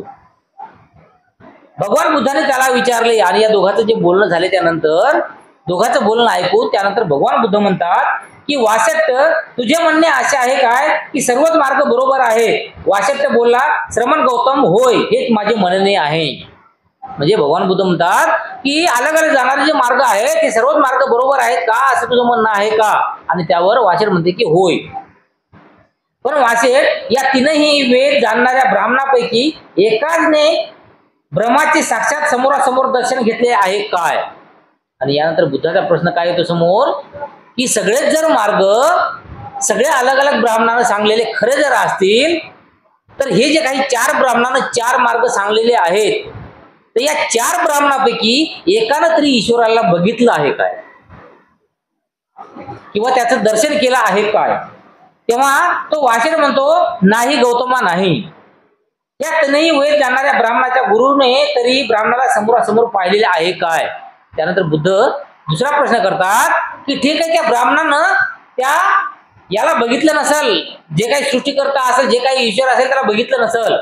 भगवान बुद्धाने त्याला विचारले आणि या दोघांचं जे बोलणं झाले त्यानंतर दोघांचं बोलणं ऐकून त्यानंतर भगवान बुद्ध म्हणतात की वासिष्ठ, तुझे म्हणणे असे आहे काय की सर्वच मार्ग बरोबर आहे? वासिष्ठ बोलला, श्रमण गौतम, होय, हेच माझे म्हणणे आहे. म्हणजे भगवान बुद्ध म्हणतात की अलग जाणारे जे मार्ग आहेत ते सर्वच मार्ग बरोबर आहेत का असं तुझं म्हणणं आहे का? आणि त्यावर वासिष्ठ म्हणते की होय. पण वासिष्ठ, या तीनही वेद जाणणाऱ्या ब्राह्मणापैकी एकाचने ब्रह्माचे साक्षात समोरासमोर दर्शन घेतले आहे काय? आणि यानंतर बुद्धाचा प्रश्न काय येतो समोर की सगळेच जर मार्ग सगळे अलग ब्राह्मणानं सांगलेले खरे जर असतील तर हे जे काही 4 ब्राह्मणानं 4 मार्ग सांगलेले आहेत, तर या 4 ब्राह्मणापैकी एकानं तरी ईश्वराला बघितलं आहे काय किंवा त्याचं दर्शन केलं आहे काय? तेव्हा तो वासिष्ठ म्हणतो, नाही गौतमा, नाही. या तीनही वेद जाणणाऱ्या ब्राह्मणाच्या गुरुने तरी ब्राह्मणाला समोरासमोर पाहिलेले आहे काय? त्यानंतर बुद्ध दुसरा प्रश्न करतात की ठीक आहे, त्या ब्राह्मणानं त्या याला बघितलं नसेल, जे काही सृष्टीकर्ता असेल, जे काही ईश्वर असेल त्याला बघितलं नसेल,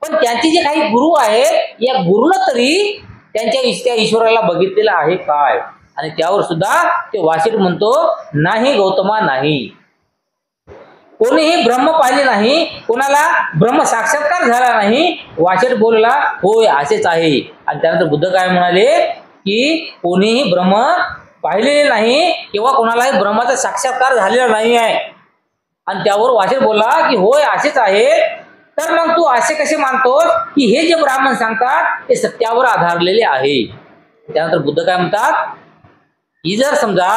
पण त्यांचे जे काही गुरु आहेत या गुरुनं तरी त्या ईश्वराला बघितलेलं आहे काय? आणि त्यावर सुद्धा ते वासिष्ठ म्हणतो, नाही गौतमा, नाही. कोणीही ब्रह्म पाहिले नाही, कोणाला ब्रह्म साक्षात्कार झाला नाही. वासिष्ठ बोलला, होय, असेच आहे. आणि त्यानंतर बुद्ध काय म्हणाले की कोणीही ब्रह्म पाहिलेले नाही किंवा कोणालाही ब्रह्माचा साक्षात्कार झालेला नाही आहे. आणि त्यावर वासिष्ठ बोलला की होय, असेच आहे. तर मग तू असे कसे मानतोस की हे जे ब्राह्मण सांगतात ते सत्यावर आधारलेले आहे? त्यानंतर बुद्ध काय म्हणतात की जर समजा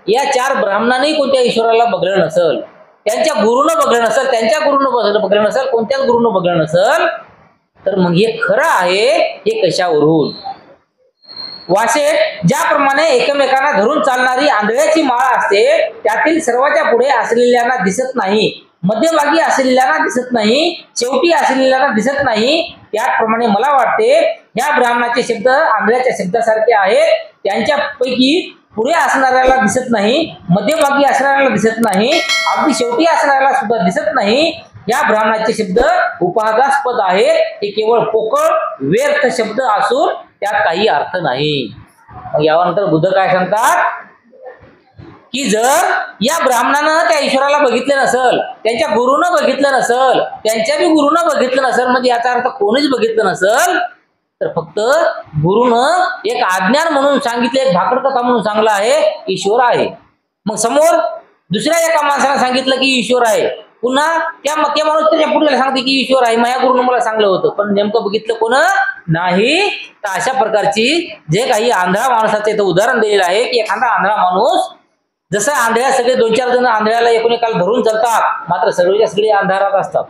या 4 ब्राह्मणांनी कोणत्या ईश्वराला बघलं नसेल, त्यांच्या गुरुनं बघलं नसेल, त्यांच्या गुरुनं बघलं नसेल, कोणत्याच गुरुनं बघलं नसेल, तर मग हे खरं आहे हे कशावरून? वासिष्ठ, ज्याप्रमाणे एकमेकांना धरून चालणारी आंधळ्याची माळ असते, त्यातील सर्वांच्या पुढे असलेल्यांना दिसत नाही, मध्यभागी असलेल्यांना दिसत नाही, शेवटी असलेल्यांना दिसत नाही, त्याचप्रमाणे मला वाटते ह्या ब्राह्मणाचे शब्द आंधळ्याच्या शब्दासारखे आहेत. त्यांच्यापैकी पुढे असणाऱ्याला दिसत नाही, मध्यभागी असणाऱ्याला दिसत नाही, अगदी शेवटी असणाऱ्याला सुद्धा दिसत नाही. या ब्राह्मणाचे शब्द उपहासास्पद आहेत. ते केवळ पोकळ व्यर्थ शब्द असून त्यात काही अर्थ नाही. यानंतर बुद्ध काय सांगतात की जर या ब्राह्मणानं त्या ईश्वराला बघितलं नसल, त्यांच्या गुरुनं बघितलं नसल, त्यांच्या बी गुरुनं बघितलं नसल, म्हणजे याचा अर्थ कोणीच बघितलं नसल, तर फक्त गुरुनं एक अज्ञान म्हणून सांगितले, एक भाकड कथा म्हणून सांगला आहे ईश्वर आहे. मग समोर दुसऱ्या एका माणसाला सांगितलं की ईश्वर आहे, पुन्हा त्या माणूस त्याच्या पुढे सांगते की ईश्वर आहे, माझ्या गुरुनं मला सांगलं होतं, पण नेमकं बघितलं कोण नाही. तर अशा प्रकारची जे काही आंधळा माणसाचं इथं उदाहरण दिलेलं आहे की एखादा आंधळा माणूस, जसं आंधळ्या सगळे 2-4 जण आंधळ्याला एकाला धरून चालतात, मात्र सगळेच्या सगळे अंधारात असतात.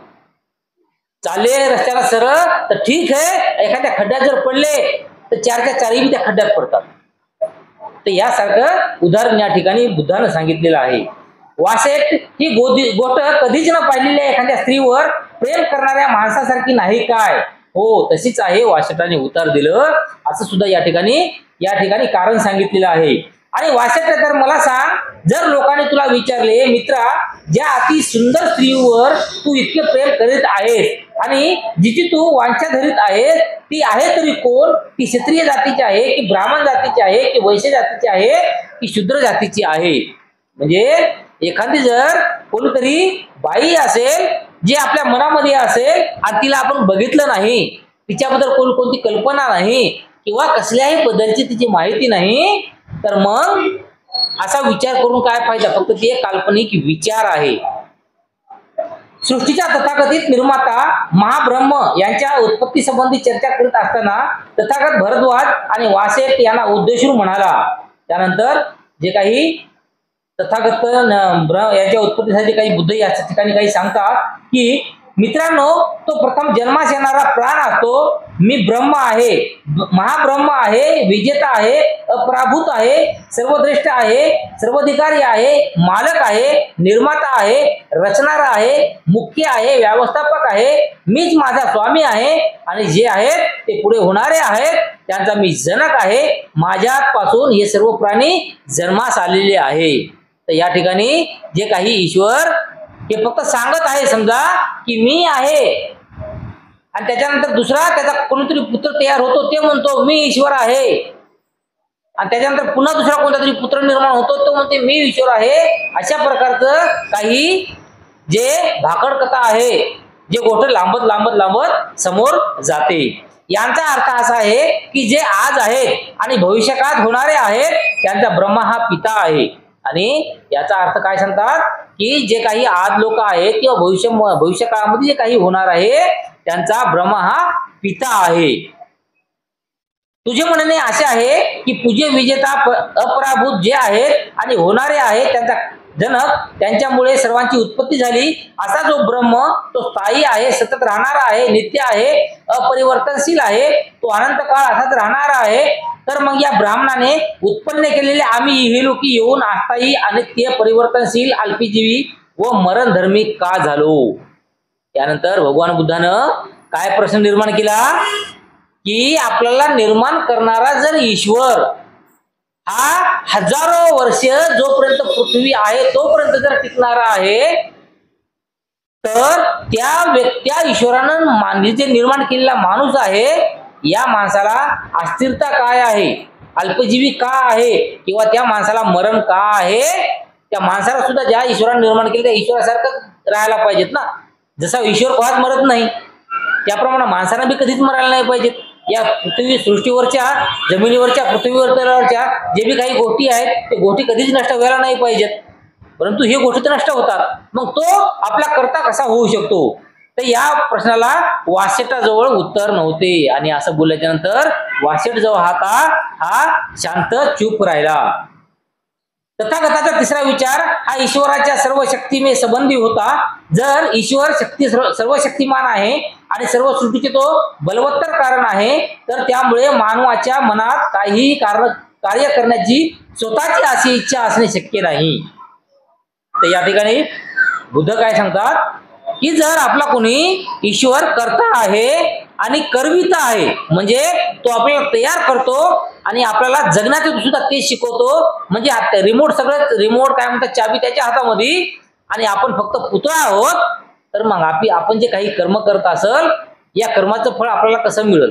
चालले रस्त्याला सरळ तर ठीक आहे, एखाद्या खड्ड्यात जर पडले तर 4च्या 4ही त्या खड्ड्यात पडतात. तर यासारखं उदाहरण या ठिकाणी बुद्धानं सांगितलेलं आहे. वासेट ही गोष्ट कधीच न पाहिलेल्या एखाद्या स्त्रीवर प्रेम करणाऱ्या माणसासारखी नाही काय? हो, तशीच आहे. वासेटाने उत्तर दिलं असं सुद्धा या ठिकाणी कारण सांगितलेलं आहे. आणि वासेट तर मला सांग, जर लोकांनी तुला विचारले मित्रा, ज्या अति सुंदर स्त्रीवर तू इतके प्रेम करीत आहेस आणि जिची तू वांछा धरीत आहेस, ती आहे तरी कोण? ती क्षत्रिय जातीची आहे की ब्राह्मण जातीची आहे की वैश्य जातीची आहे की शूद्र जातीची आहे? म्हणजे एखादी जर कोणीतरी बाई असेल जी आपल्या मनामध्ये असेल आणि तिला आपण बघितलं नाही, तिच्याबद्दल कोणती कल्पना नाही किंवा कसल्याही बद्दलची तिची माहिती नाही, तर मग असा विचार करून काय फायदा? फक्त ते काल्पनिक विचार आहे. सृष्टीच्या तथाकथित निर्माता महाब्रह्म यांच्या उत्पत्ती संबंधी चर्चा करीत असताना तथागत भरद्वाज आणि वासेट यांना उद्देशून म्हणाला. त्यानंतर जे काही तथागत यांच्या उत्पत्तीसाठी काही बुद्ध या ठिकाणी काही सांगतात की मित्रांनो, तो प्रथम जन्मास येणारा प्राण असतो. मी ब्रह्म आहे, महाब्रह्म आहे, विजेता आहे, अपराभूत आहे, सर्वश्रेष्ठ आहे, सर्वाधिकारी आहे, मालक आहे, निर्माता आहे, रचणारा आहे, मुख्य आहे, व्यवस्थापक आहे. मीच माझा स्वामी आहे आणि जे आहेत ते पुढे होणारे आहेत त्यांचा मी जनक आहे. माझ्यापासून हे सर्व प्राणी जन्मास आलेले आहे. तर या ठिकाणी जे काही ईश्वर हे फक्त सांगत आहे समजा की मी आहे, आणि त्याच्यानंतर दुसरा त्याचा कोणीतरी पुत्र तयार होतो, ते म्हणतो मी ईश्वर आहे, आणि त्याच्यानंतर पुन्हा दुसरा कोणता तरी पुत्र निर्माण होतो, तो म्हणते मी ईश्वर आहे. अशा प्रकारचं काही जे भाकड कथा आहे, जे गोष्ट लांबत समोर जाते. यांचा अर्थ असा आहे की जे आज आहेत आणि भविष्यकाळात होणारे आहेत त्यांचा ब्रह्मा हा पिता आहे. आणि याचा अर्थ काय सांगतात की जे काही आज लोक आहेत किंवा भविष्य काळामध्ये जे काही होणार आहे त्यांचा ब्रह्मा हा पिता आहे. तुझे म्हणणे असे आहे की पूज्य विजेता अपराभूत जे आहेत आणि होणारे आहेत त्यांचा जनक, त्यांच्यामुळे सर्वांची उत्पत्ती झाली असा जो ब्रह्म तो स्थायी आहे, सतत राहणारा आहे, नित्य आहे, अपरिवर्तनशील आहे, तो अनंत काळ असाच राहणारा आहे. तर मग या ब्राह्मणाने उत्पन्न केलेले आम्ही इहलोकी येऊन अस्थायी, अनित्य, परिवर्तनशील, अल्पजीवी व मरणधर्मी का झालो? त्यानंतर भगवान बुद्धानं काय प्रश्न निर्माण केला की आपल्याला निर्माण करणारा जर ईश्वर हा हजारो वर्ष जोपर्यंत पृथ्वी आहे तोपर्यंत जर टिकणारा आहे, तर त्या ईश्वरानं जे निर्माण केलेला माणूस आहे या माणसाला अस्थिरता काय आहे, अल्पजीवी का आहे, किंवा त्या माणसाला मरण का आहे? त्या माणसाला सुद्धा ज्या ईश्वराने निर्माण केले त्या ईश्वरासारखं राहायला पाहिजेत ना. जसा ईश्वर कधीच मरत नाही त्याप्रमाणे माणसाला बी कधीच मरायला नाही पाहिजेत. या पृथ्वी सृष्टीवरच्या, जमिनीवरच्या, पृथ्वीवरच्या जे बी काही गोष्टी आहेत ते गोष्टी कधीच नष्ट व्हायला नाही पाहिजेत, परंतु हे गोष्टी तर नष्ट होतात. मग तो आपला करता कसा होऊ शकतो? तर या प्रश्नाला वासेटाजवळ उत्तर नव्हते. आणि असं बोलल्याच्या नंतर वासेटजवळ हा शांत चूप राहिला. तथागताचा तिसरा विचार हा ईश्वराच्या सर्व शक्तीने संबंधी होता. जर ईश्वर सर्व शक्तिमान आहे आणि सर्व सृष्टीचे तो बलवत्तर कारण आहे, तर त्यामुळे मानवाच्या मनात काही कार्य करण्याची स्वतःची अशी इच्छा असणे शक्य नाही. तर या ठिकाणी बुद्ध काय सांगतात की जर आपला कोणी ईश्वर कर्ता आहे आणि करविता आहे, म्हणजे तो आपल्याला तयार करतो आणि आपल्याला जगण्याचं सुद्धा ते शिकवतो. म्हणजे रिमोट सगळं रिमोट काय म्हणतात चाबी त्याच्या हातामध्ये आणि आपण फक्त पुतळा आहोत. तर मग आपण जे काही कर्म करत असल या कर्माचं फळ आपल्याला कसं मिळेल,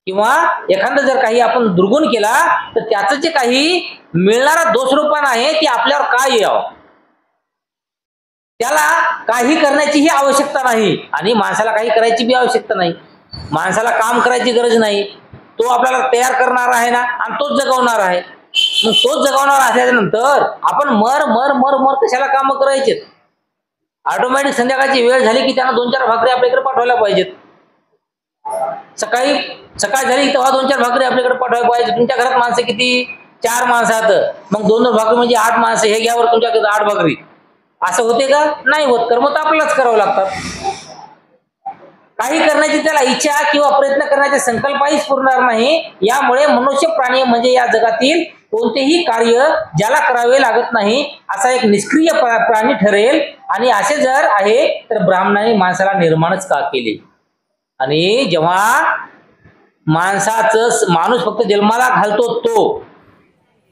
किंवा एखादं जर काही आपण दुर्गुण केला तर त्याचं जे काही मिळणारा दोषरूपान आहे ते आपल्यावर काय यावं, त्याला काही करण्याचीही आवश्यकता नाही आणि माणसाला काही करायची बी आवश्यकता नाही. माणसाला काम करायची गरज नाही, तो आपल्याला तयार करणार आहे ना आणि तोच जगवणार आहे. मग तोच जगवणार असल्याच्या नंतर आपण मर मर मर मर कशाला काम करायचे. ऑटोमॅटिक संध्याकाळची वेळ झाली की त्यांना 2-4 भाकरी आपल्याकडे पाठवायला पाहिजेत. सकाळ झाली तेव्हा 2-4 भाकरी आपल्याकडे पाठवायला पाहिजे. तुमच्या घरात माणसं किती, 4 माणसं आहेत, मग 2-2 भाकरी म्हणजे 8 माणसं, हे घ्यावर तुमच्याकडे 8 भाकरी. असं होते का? नाही होत. कर्म तर आपल्यालाच करावं लागतात. काही करण्याची त्याला इच्छा किंवा प्रयत्न करण्याचे संकल्पही पुरणार नाही. यामुळे मनुष्य प्राणी म्हणजे या जगातील कोणतेही कार्य ज्याला करावे लागत नाही असा एक निष्क्रिय प्राणी ठरेल. आणि असे जर आहे तर ब्राह्मणाने माणसाला निर्माणच का केले. आणि जेव्हा माणूस फक्त जन्माला घालतो तो,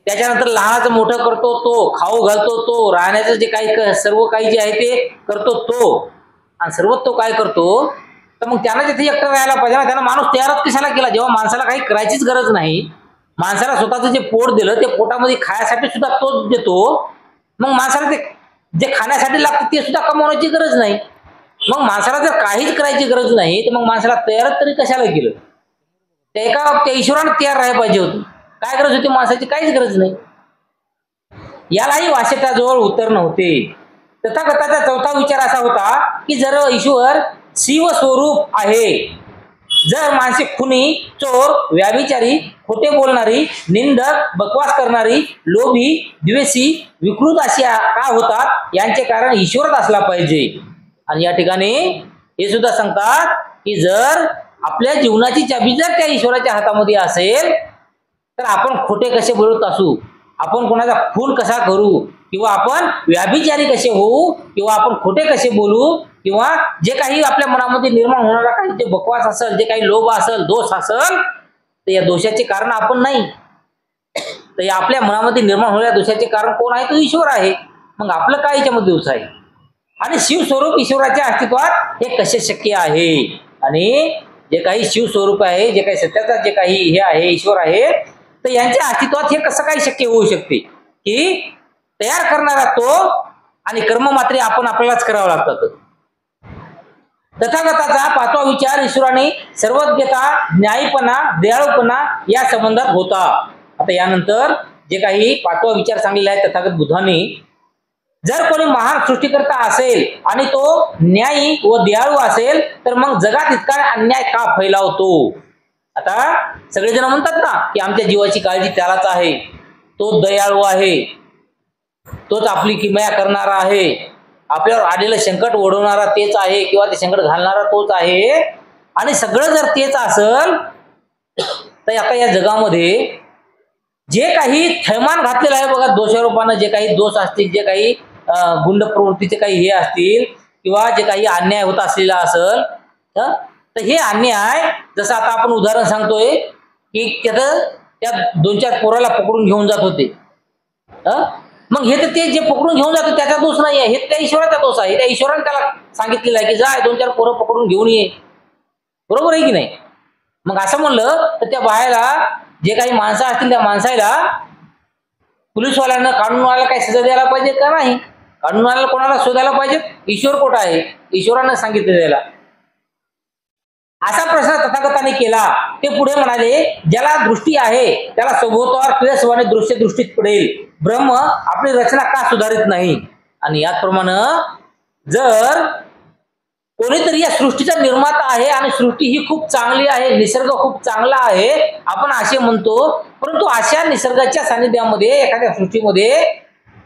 त्याच्यानंतर लहानाचं मोठं करतो तो, खाऊ घालतो तो, राहण्याचं जे काही सर्व काही जे आहे ते करतो तो, आणि सर्व तो काय करतो, तर मग त्याला तिथे एकटं राहायला पाहिजे ना. त्यानं माणूस तयारच कशाला केला जेव्हा माणसाला काही करायचीच गरज नाही. माणसाला स्वतःचं जे पोट दिलं ते पोटामध्ये खाण्यासाठी सुद्धा तोच देतो. मग माणसाला ते जे खाण्यासाठी लागतं ते सुद्धा कमवण्याची गरज नाही. मग माणसाला जर काहीच करायची गरज नाही तर मग माणसाला तयारच तरी कशाला केलं. त्या ईश्वराने तयार राहायला पाहिजे होतं. काय गरज होती माणसाची? काहीच गरज नाही. यालाही वासेटाजवळ उत्तर नव्हते. तथागताचा चौथा विचार असा होता की जर ईश्वर शिवस्वरूप आहे, जर माणसे खुनी, चोर, व्याभिचारी, खोटे बोलणारी, निंदक, बकवास करणारी, लोभी, द्वेषी, विकृत अशी का होतात, यांचे कारण ईश्वरच असला पाहिजे. आणि या ठिकाणी हे सुद्धा सांगतात की जर आपल्या जीवनाची चाबी जर त्या ईश्वराच्या हातामध्ये असेल तर आपण खोटे कसे बोलत असू, आपण कोणाचा खून कसा करू, किंवा आपण व्याभिचारी कसे होऊ, किंवा आपण खोटे कसे बोलू, किंवा जे काही आपल्या मनामध्ये निर्माण होणारा काही जे बकवास असेल, जे काही लोभ असेल, दोष असेल, तर या दोषाचे कारण आपण नाही. तर या आपल्या मनामध्ये निर्माण होणाऱ्या दोषाचे कारण कोण आहे? तो ईश्वर आहे. मग आपलं काय याच्यामध्ये दोष आहे? आणि शिवस्वरूप ईश्वराच्या अस्तित्वात हे कसे शक्य आहे? आणि जे काही शिवस्वरूप आहे, जे काही सत्याचा जे काही हे आहे, ईश्वर आहे, तर यांच्या अस्तित्वात हे कसं काही शक्य होऊ शकते की तयार करणारा तो आणि कर्म मात्र आपण आपल्यालाच करावं लागतं. तथागताचा पाचवा विचार ईश्वराने सर्वज्ञता, न्यायीपणा, दयाळूपणा या संबंधात होता. आता यानंतर जे काही पाचवा विचार सांगलेला आहे तथागत बुद्धांनी, जर कोणी महान सृष्टीकर्ता असेल आणि तो न्यायी व दयाळू असेल तर मग जगात इतका अन्याय का फैलावतो. आता सगळेजण म्हणतात ना की आमच्या जीवाची काळजी त्यालाच आहे, तो दयाळू आहे, तोच आपली किमया करणारा आहे, आपल्यावर आलेलं संकट ओढवणारा तेच आहे, किंवा ते संकट घालणारा तोच आहे. आणि सगळं जर तेच असेल तर आता या जगामध्ये जे काही थैमान घातलेलं आहे बघा, दोषारोपानं जे काही दोष असतील, जे काही गुंड प्रवृत्तीचे काही हे असतील, किंवा जे काही अन्याय होत असलेला असेल, तर हे अन्याय जसं आता आपण उदाहरण सांगतोय की त्या 2-4 पोराला पकडून घेऊन जात होते. मग हे तर ते जे पकडून घेऊन जातो त्याचा दोष नाही आहे, हे त्या ईश्वराचा दोष आहे. त्या ईश्वराने त्याला सांगितलेलं आहे की जा 2-4 पोरं पकडून घेऊन ये. बरोबर आहे की नाही? मग असं म्हणलं तर त्या बाहेरला जे काही माणसं असतील त्या माणसाला पोलिसवाल्यांना, कानूनवाल्याला काही सजा द्यायला पाहिजे का नाही? कानूनवाल्याला कोणाला शोधायला पाहिजे? ईश्वर कुठं आहे? ईश्वरानं सांगितलं त्याला. असा प्रश्न तथागताने केला. ते पुढे म्हणाले, ज्याला दृष्टी आहे त्याला सभोवतावर क्लेशवाने दृश्य दृष्टीत पडेल. ब्रह्म आपली रचना का सुधारित नाही? आणि याचप्रमाणे जर कोणीतरी या सृष्टीचा निर्माता आहे आणि सृष्टी ही खूप चांगली आहे, निसर्ग खूप चांगला आहे आपण असे म्हणतो, परंतु अशा निसर्गाच्या सानिध्यामध्ये एखाद्या सृष्टीमध्ये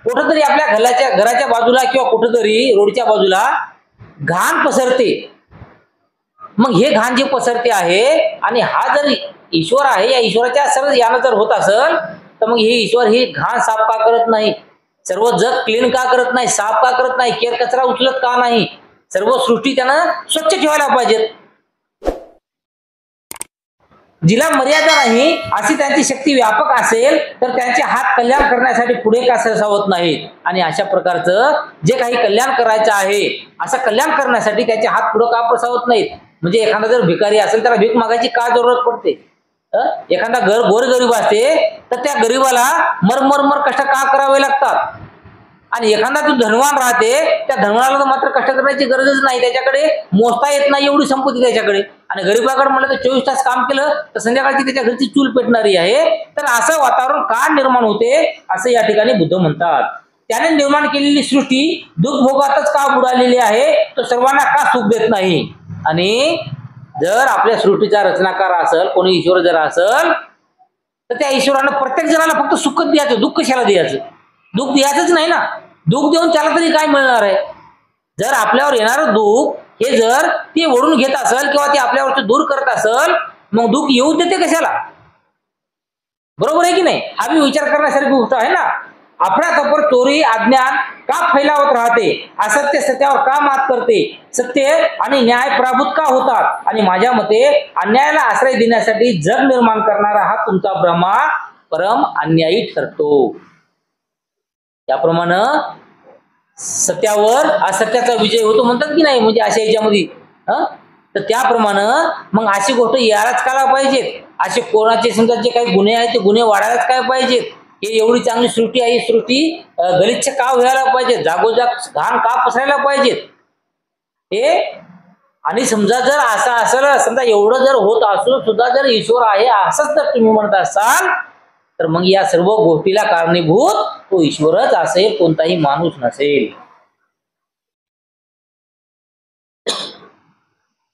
कुठेतरी आपल्या घराच्या बाजूला किंवा कुठेतरी रोडच्या बाजूला घाण पसरते. मग हे घाण जे पसरते आहे आणि हा जर ईश्वर आहे, या ईश्वराच्या सर्व यानं जर होत असेल तर मग हे ईश्वर ही घाण साफ का करत नाही? सर्व जग क्लीन का करत नाही? साफ का करत नाही? केर कचरा उचलत का नाही? सर्व सृष्टी त्यानं स्वच्छ ठेवायला पाहिजे. जिला मर्यादा नाही अशी त्यांची शक्ती व्यापक असेल तर त्यांचे हात कल्याण करण्यासाठी पुढे का सरसावत नाहीत. आणि अशा प्रकारचं जे काही कल्याण करायचं आहे असं कल्याण करण्यासाठी त्याचे हात पुढे का प्रसावत नाहीत. म्हणजे एखादा जर भिकारी असेल त्याला भीक मागायची का जरूरत पडते. एखादा गोरगरीब असते तर त्या गरीबाला मर कष्ट का करावे लागतात. आणि एखादा जो धनवान राहते त्या धनवानाला तर मात्र कष्ट करण्याची गरजच नाही. त्याच्याकडे मोजता येत नाही एवढी संपत्ती त्याच्याकडे. आणि गरीबाकडे म्हणलं तर 24 तास काम केलं तर संध्याकाळची त्याच्या घरची चूल पेटणारी आहे. तर असं वातावरण का निर्माण होते असं या ठिकाणी बुद्ध म्हणतात. त्याने निर्माण केलेली सृष्टी दुःखभोगातच का बुडालेली आहे. तो सर्वांना का सुख देत नाही. आणि जर आपल्या सृष्टीचा रचनाकार असेल कोणी ईश्वर जर असेल तर त्या ईश्वरानं प्रत्येक जणाला फक्त सुखच द्यायचं. दुःख कशाला द्यायचं. दुःख द्यायचंच नाही ना. दुःख देऊन त्याला तरी काय मिळणार आहे. जर आपल्यावर येणारं दुःख हे जर ते ओढून घेत असेल किंवा ते आपल्यावर दूर करत असेल मग दुःख येऊ देते कशाला. बरोबर आहे की नाही. हा बी विचार करण्यासारखी गोष्ट आहे ना. अफरातफर चोरी अज्ञान का फैलावत राहते. असत्य सत्यावर का मात करते. सत्य आणि न्याय पराभूत का होतात. आणि माझ्या मते अन्यायाला आश्रय देण्यासाठी जग निर्माण करणारा हा तुमचा ब्रह्मा परम अन्यायी ठरतो. त्याप्रमाणे सत्यावर असत्याचा विजय होतो म्हणतात की नाही. म्हणजे अशा याच्यामध्ये तर त्याप्रमाणे मग अशी गोष्ट यायलाच काला पाहिजेत. असे कोणाचे समजा जे काही गुन्हे आहेत ते गुन्हे वाढायलाच काय पाहिजेत. हे एवढी चांगली सृष्टी आहे. ही सृष्टी गलिच्छ का व्हायला पाहिजे. जागोजाग घाण का पसरायला पाहिजेत हे. आणि समजा जर असं असेल समजा एवढं जर होत असून सुद्धा जर ईश्वर आहे असंच जर तुम्ही म्हणत असाल तर मग या सर्व गोष्टीला कारणीभूत तो ईश्वरच असेल कोणताही माणूस नसेल.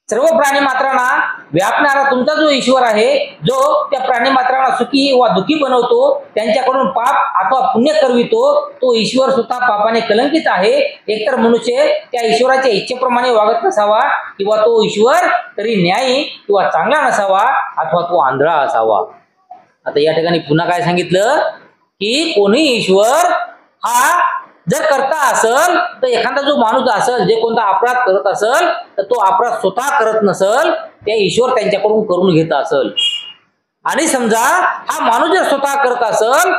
सर्व प्राणी मात्रांना व्यापणारा तुमचा जो ईश्वर आहे जो त्या प्राणी मात्रांना सुखी वा दुःखी बनवतो त्यांच्याकडून पाप अथवा पुण्य करवितो तो ईश्वर स्वतः पापाने कलंकित आहे. एकतर मनुष्य त्या ईश्वराच्या इच्छेप्रमाणे वागत नसावा किंवा तो ईश्वर तरी न्यायी किंवा चांगला नसावा अथवा तो आंधळा असावा. आता या ठिकाणी पुन्हा काय सांगितलं की कोणी ईश्वर हा जर करता असेल तर एखादा जो माणूस असेल जे कोणता अपराध करत असेल तर तो अपराध स्वतः करत नसेल त्या ईश्वर त्यांच्याकडून करून घेत असेल. आणि समजा हा माणूस जर स्वतः करत असेल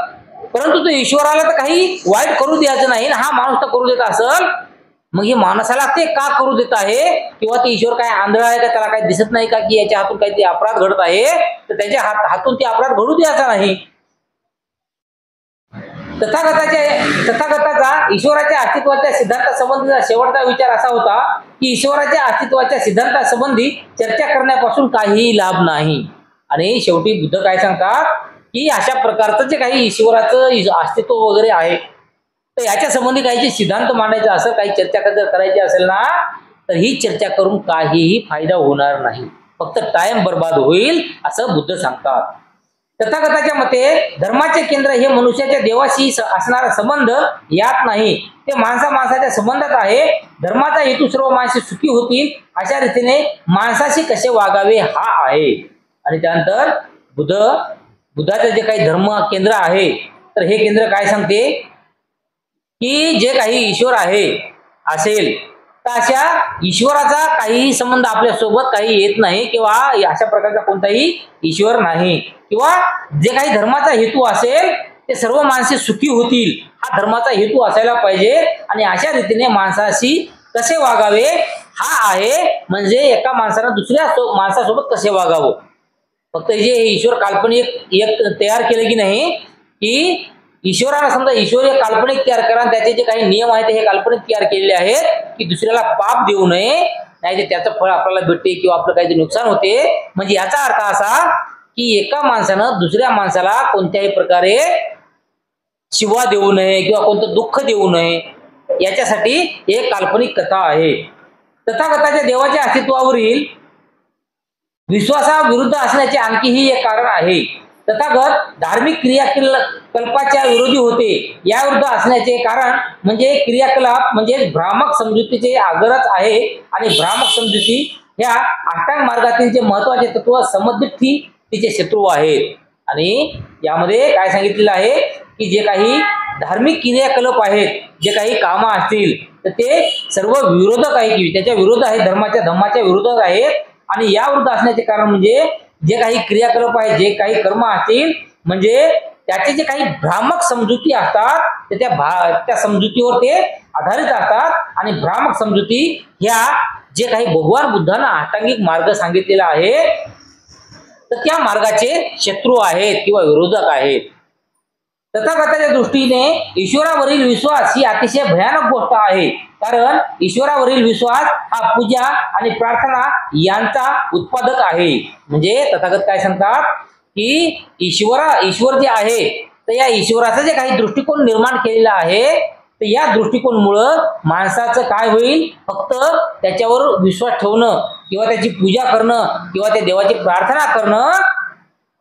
परंतु तो ईश्वराला तर काही वाईट करू द्यायचं नाही हा माणूस तर करू देत असेल मग हे माणसाला ते का करू देत आहे. किंवा ते ईश्वर काय आंधळा आहे का त्याला काही दिसत नाही का की याच्या हातून काहीतरी अपराध घडत आहे तर त्याच्या हातून ते अपराध घडू द्यायचा नाही. तथागताचा ईश्वराच्या अस्तित्वाच्या सिद्धांतासंबंधीचा शेवटचा विचार असा होता की ईश्वराच्या अस्तित्वाच्या सिद्धांतासंबंधी चर्चा करण्यापासून काहीही लाभ नाही. आणि शेवटी बुद्ध काय सांगतात की अशा प्रकारचं जे काही ईश्वराचं अस्तित्व वगैरे आहे तर याच्या संबंधी काही सिद्धांत मांडायचा असेल काही चर्चा जर करायची असेल ना तर ही चर्चा करून काहीही फायदा होणार नाही. फक्त टाइम बर्बाद होईल असं बुद्ध सांगतात. तथागताच्या मते धर्माचे केंद्र हे मनुष्याच्या देवाशी असणारा संबंध यात नाही ते माणसाच्या संबंधात आहे. धर्माचा हेतू सर्व माणसे सुखी होतील अशा रीतीने माणसाशी कसे वागावे हा आहे. आणि त्यानंतर बुद्धाचे जे काही धर्म केंद्र आहे तर हे केंद्र काय सांगते की जे काही ईश्वर आहे असेल तर अशा ईश्वराचा काहीही संबंध आपल्यासोबत काही येत नाही किंवा अशा प्रकारचा कोणताही ईश्वर नाही. किंवा जे काही धर्माचा हेतू असेल ते सर्व माणसे सुखी होतील हा धर्माचा हेतू असायला पाहिजे. आणि अशा रीतीने माणसाशी कसे वागावे हा आहे. म्हणजे एका माणसाला दुसऱ्या माणसासोबत कसे वागावं. फक्त जे ईश्वर काल्पनिक एक तयार केले की नाही की ईश्वराला समजा ईश्वर एक काल्पनिक तयार करा त्याचे जे काही नियम आहेत हे काल्पनिक तयार केलेले आहेत की दुसऱ्याला पाप देऊ नये नाही तर त्याचं फळ आपल्याला भेटते किंवा आपलं काहीतरी नुकसान होते. म्हणजे याचा अर्थ असा की एका माणसानं दुसऱ्या माणसाला कोणत्याही प्रकारे शिवा देऊ नये किंवा कोणतं दुःख देऊ नये याच्यासाठी एक काल्पनिक कथा आहे. तथागताच्या देवाच्या अस्तित्वावरील विश्वासाविरुद्ध असण्याचे आणखीही एक कारण आहे. तथागत धार्मिक क्रियाकल्पाच्या विरोधी होते. याविरुद्ध असण्याचे कारण म्हणजे क्रियाकलाप म्हणजे भ्रामक समजुतीचे आग्रहच आहे. आणि भ्रामक समजुती ह्या अष्टांग मार्गातील जे महत्वाचे तत्व समदृष्टी तिचे शत्रू आहेत. आणि यामध्ये काय सांगितलेलं आहे की जे काही धार्मिक क्रियाकलाप आहेत जे काही कामं असतील तर ते सर्व विरोधक आहे की त्याच्या विरोध आहे धर्माच्या विरोधात आहेत. आणि याविरुद्ध असण्याचे कारण म्हणजे जे काही क्रियाकलाप आहेत, जे काही कर्म असतील, म्हणजे त्याचे जे काही भ्रामक समजुती असतात त्या समजुतीवर ते आधारित असतात. आणि भ्रामक समजुती ह्या जे काही भगवान बुद्धांना अष्टांगिक मार्ग सांगितलेला आहे तर त्या मार्गाचे शत्रू आहेत किंवा विरोधक आहेत. तथागताच्या दृष्टीने ईश्वरावरील विश्वास ही अतिशय भयानक गोष्ट आहे. कारण ईश्वरावरील विश्वास हा पूजा आणि प्रार्थना यांचा उत्पादक आहे. म्हणजे तथागत काय सांगतात की ईश्वर जे आहे तर या ईश्वराचा जे काही दृष्टिकोन निर्माण केलेला आहे तर या दृष्टिकोनमुळं माणसाचं काय होईल, फक्त त्याच्यावर विश्वास ठेवणं किंवा त्याची पूजा करणं किंवा त्या देवाची प्रार्थना करणं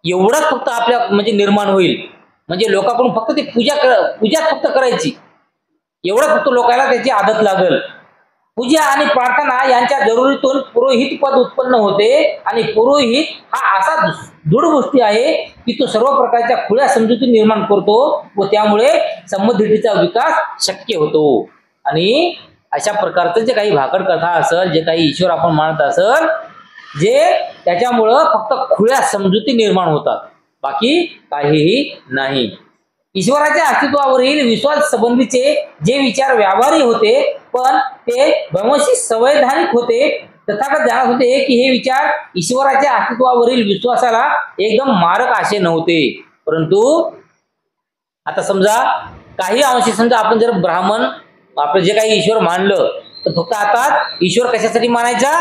एवढंच फक्त आपल्या म्हणजे निर्माण होईल. म्हणजे लोकांकडून फक्त ती पूजा फक्त करायची, एवढं फक्त लोकांना त्याची आदत लागल. पूजा आणि प्रार्थना यांच्या जरुरीतून पुरोहित पद उत्पन्न होते आणि पुरोहित हा असा दृढ गोष्टी आहे की तो सर्व प्रकारच्या खुल्या समजुती निर्माण करतो व त्यामुळे संबंधितीचा विकास शक्य होतो. आणि अशा प्रकारचं जे काही भाकड कथा असेल, जे काही ईश्वर आपण मानत असेल, जे त्याच्यामुळं फक्त खुल्या समजुती निर्माण होतात, बाकी काहीही नाही. ईश्वराच्या अस्तित्वावरील विश्वास संबंधीचे जे विचार व्यावहारिक होते पण ते भ्रमशी संवैधानिक होते. तथागत जाणत होते की हे विचार ईश्वराच्या अस्तित्वावरील विश्वासाला एकदम मारक असे नव्हते. परंतु आता समजा काही अंशी समजा आपण जर ब्राह्मण आपलं जे काही ईश्वर मानलं तर फक्त आता ईश्वर कशासाठी मानायचा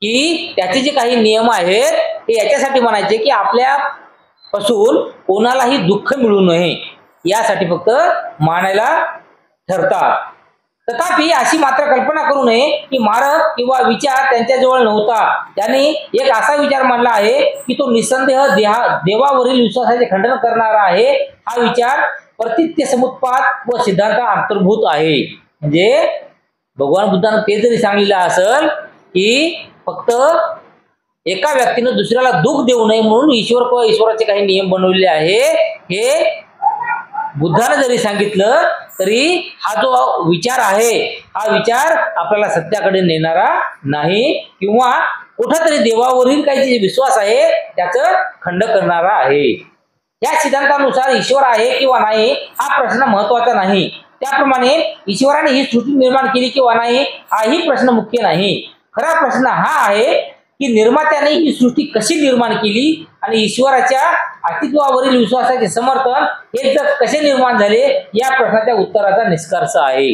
की त्याचे जे काही नियम आहेत ते याच्यासाठी मानायचे की आपल्या पासून कोणालाही दुःख मिळू नये यासाठी फक्त मानायला ठरतात. तथापि अशी मात्र कल्पना करू नये की मारक किंवा विचार त्यांच्याजवळ नव्हता. त्यांनी एक असा विचार मांडला आहे की तो निसंदेह देवावरील विश्वासाचे खंडन करणारा आहे. हा विचार प्रतित्य समुत्पाद व सिद्धांत अंतर्भूत आहे. म्हणजे भगवान बुद्धांना ते जरी सांगितलं असेल की फक्त एका व्यक्तीनं दुसऱ्याला दुःख देऊ नये म्हणून ईश्वर किंवा ईश्वराचे काही नियम बनवलेले आहे, हे बुद्धानं जरी सांगितलं तरी हा जो विचार आहे हा विचार आपल्याला सत्याकडे नेणारा नाही किंवा कुठेतरी देवावरील काही जे विश्वास आहे त्याचं खंड करणारा आहे. या सिद्धांतानुसार ईश्वर आहे किंवा नाही हा प्रश्न महत्वाचा नाही. त्याप्रमाणे ईश्वराने ही सृष्टी निर्माण केली किंवा नाही हाही प्रश्न मुख्य नाही. खरा प्रश्न हा आहे की निर्मात्याने ही सृष्टी कशी निर्माण केली आणि ईश्वराच्या अस्तित्वावरील विश्वासाचे समर्थन हे जग कसे निर्माण झाले या प्रश्नाच्या उत्तराचा निष्कर्ष आहे.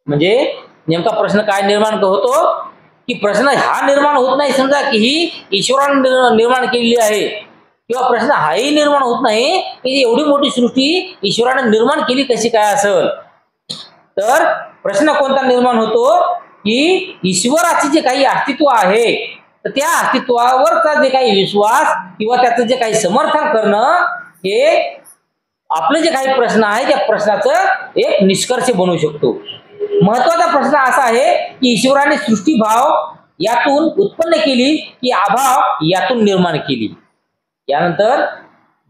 म्हणजे नेमका प्रश्न काय निर्माण होतो की प्रश्न हा निर्माण होत नाही समजा की ही ईश्वराने निर्माण केलेली आहे, किंवा प्रश्न हाही निर्माण होत नाही की एवढी मोठी सृष्टी ईश्वराने निर्माण केली कशी काय असेल. तर प्रश्न कोणता निर्माण होतो की ईश्वराचे जे काही अस्तित्व आहे तर त्या अस्तित्वावरचा जे काही विश्वास किंवा त्याचं जे काही समर्थन करणं हे आपले जे काही प्रश्न आहे त्या प्रश्नाचं एक निष्कर्ष बनवू शकतो. महत्वाचा प्रश्न असा आहे की ईश्वराने सृष्टीभाव यातून उत्पन्न केली की अभाव यातून निर्माण केली. यानंतर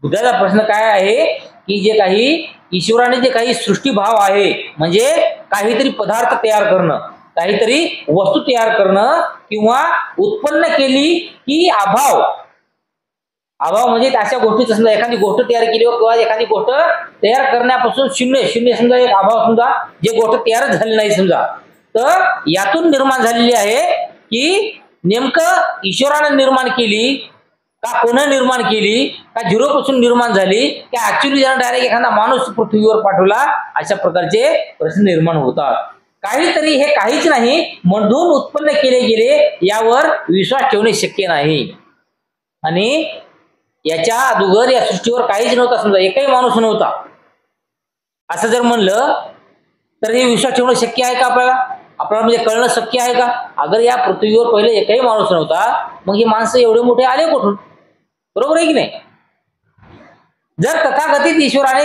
बुद्धाचा प्रश्न काय आहे की जे काही ईश्वराने जे काही सृष्टीभाव आहे म्हणजे काहीतरी पदार्थ तयार करणं, काहीतरी वस्तू तयार करणं किंवा उत्पन्न केली की अभाव म्हणजे अशा गोष्टी समजा एखादी गोष्ट तयार केली किंवा एखादी गोष्ट तयार करण्यापासून शून्य समजा एक अभाव समजा जे गोष्ट तयारच झाली नाही समजा तर यातून निर्माण झालेली आहे की नेमकं ईश्वराने निर्माण केली का कोणा निर्माण केली का झिरो पासून निर्माण झाली का ऍक्च्युअली जर डायरेक्ट एखादा माणूस पृथ्वीवर पाठवला. अशा प्रकारचे प्रश्न निर्माण होतात. काहीतरी हे काहीच नाही मधून उत्पन्न केले गेले यावर विश्वास ठेवणे शक्य नाही. आणि याच्या अगोदर या सृष्टीवर काहीच नव्हता समजा एकही माणूस नव्हता असं जर म्हणलं तर हे विश्वास ठेवणं शक्य आहे का आपल्याला म्हणजे कळणं शक्य आहे का. अगर या पृथ्वीवर पहिले एकही माणूस नव्हता मग हे माणसं एवढे मोठे आले कुठून, बरोबर आहे की नाही. जर तथाकथित ईश्वराने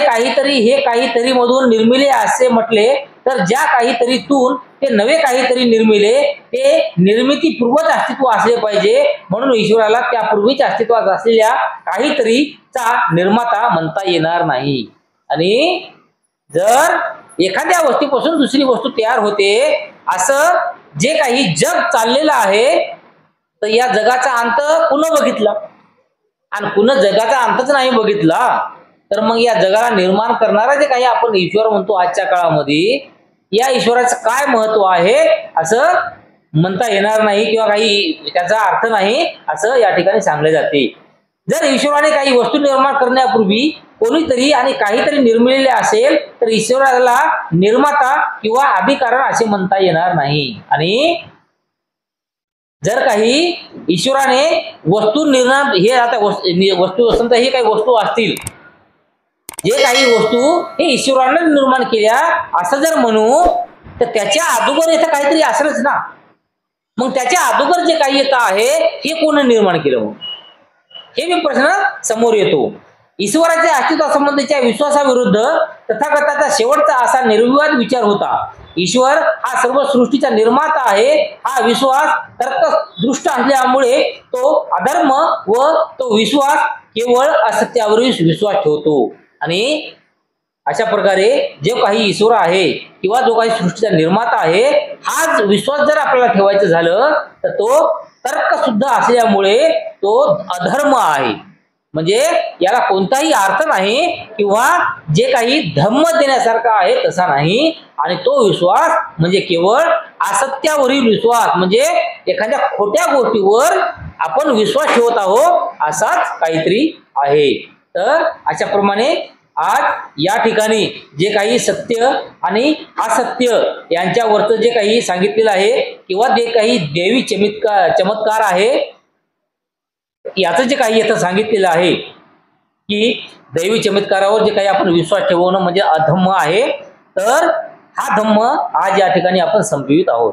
काहीतरी मधून निर्मिले असे म्हटले तर ज्या काहीतरीतून ते नवे काहीतरी निर्मिले ते निर्मितीपूर्वच अस्तित्व असले पाहिजे. म्हणून ईश्वराला त्यापूर्वीच अस्तित्वात असलेल्या काहीतरीचा निर्माता म्हणता येणार नाही. आणि जर एखाद्या वस्तूपासून दुसरी वस्तू तयार होते असं जे काही जग चाललेलं आहे तर या जगाचा अंत पुन्हा बघितला, आणि पुन्हा जगाचा अंतच नाही बघितला तर मग या जगाला निर्माण करणारा जे काही आपण ईश्वर म्हणतो आजच्या काळामध्ये, या ईश्वराचं काय महत्व आहे असं म्हणता येणार नाही किंवा काही त्याचा अर्थ नाही असं या ठिकाणी सांगले जाते. जर ईश्वराने काही वस्तू निर्माण करण्यापूर्वी कोणीतरी आणि काहीतरी निर्मिलेले असेल तर ईश्वराला निर्माता किंवा आदिकारण असे म्हणता येणार नाही. आणि जर काही ईश्वराने वस्तू निर्माण, हे आता वस्तू समजा हे काही वस्तू असतील, जे काही वस्तू हे ईश्वराने निर्माण केल्या असं जर म्हणू तर त्याच्या अगोदर इथं काहीतरी असेलच ना. मग त्याच्या अगोदर जे काही येतं आहे हे कोण निर्माण केलं, मग हे मी प्रश्न समोर येतो. ईश्वराच्या अस्तित्वासंबंधीच्या विश्वासाविरुद्ध तथागताचा शेवटचा असा निर्विवाद विचार होता. ईश्वर हा सर्व सृष्टीचा निर्माता आहे हा विश्वास तर्कदृष्ट असल्यामुळे तो अधर्म व तो विश्वास केवळ असत्यावरील विश्वास ठेवतो. आणि अशा प्रकारे जो काही ईश्वर आहे किंवा जो काही सृष्टीचा निर्माता आहे हाच विश्वास जर आपल्याला ठेवायचं झालं तर तो तर्क सुद्धा असल्यामुळे तो अधर्म आहे. म्हणजे याला कोणताही अर्थ नाही किंवा जे काही धम्म देण्यासारखा आहे तसा नाही. आणि तो विश्वास म्हणजे केवळ असत्यावरील विश्वास, म्हणजे एखाद्या खोट्या गोष्टीवर आपण विश्वास ठेवत आहोत असाच काहीतरी आहे. तर अशाप्रमाणे आज या ठिकाणी जे काही सत्य आणि असत्य यांच्यावरचं जे काही सांगितलेलं आहे किंवा जे काही देवी चमत्कार आहे याचं जे काही इथं सांगितलेलं आहे की दैवी चमत्कारावर जे काही आपण विश्वास ठेवणं म्हणजे अधम्म आहे, तर हा धम्म आज या ठिकाणी आपण संपवित आहोत.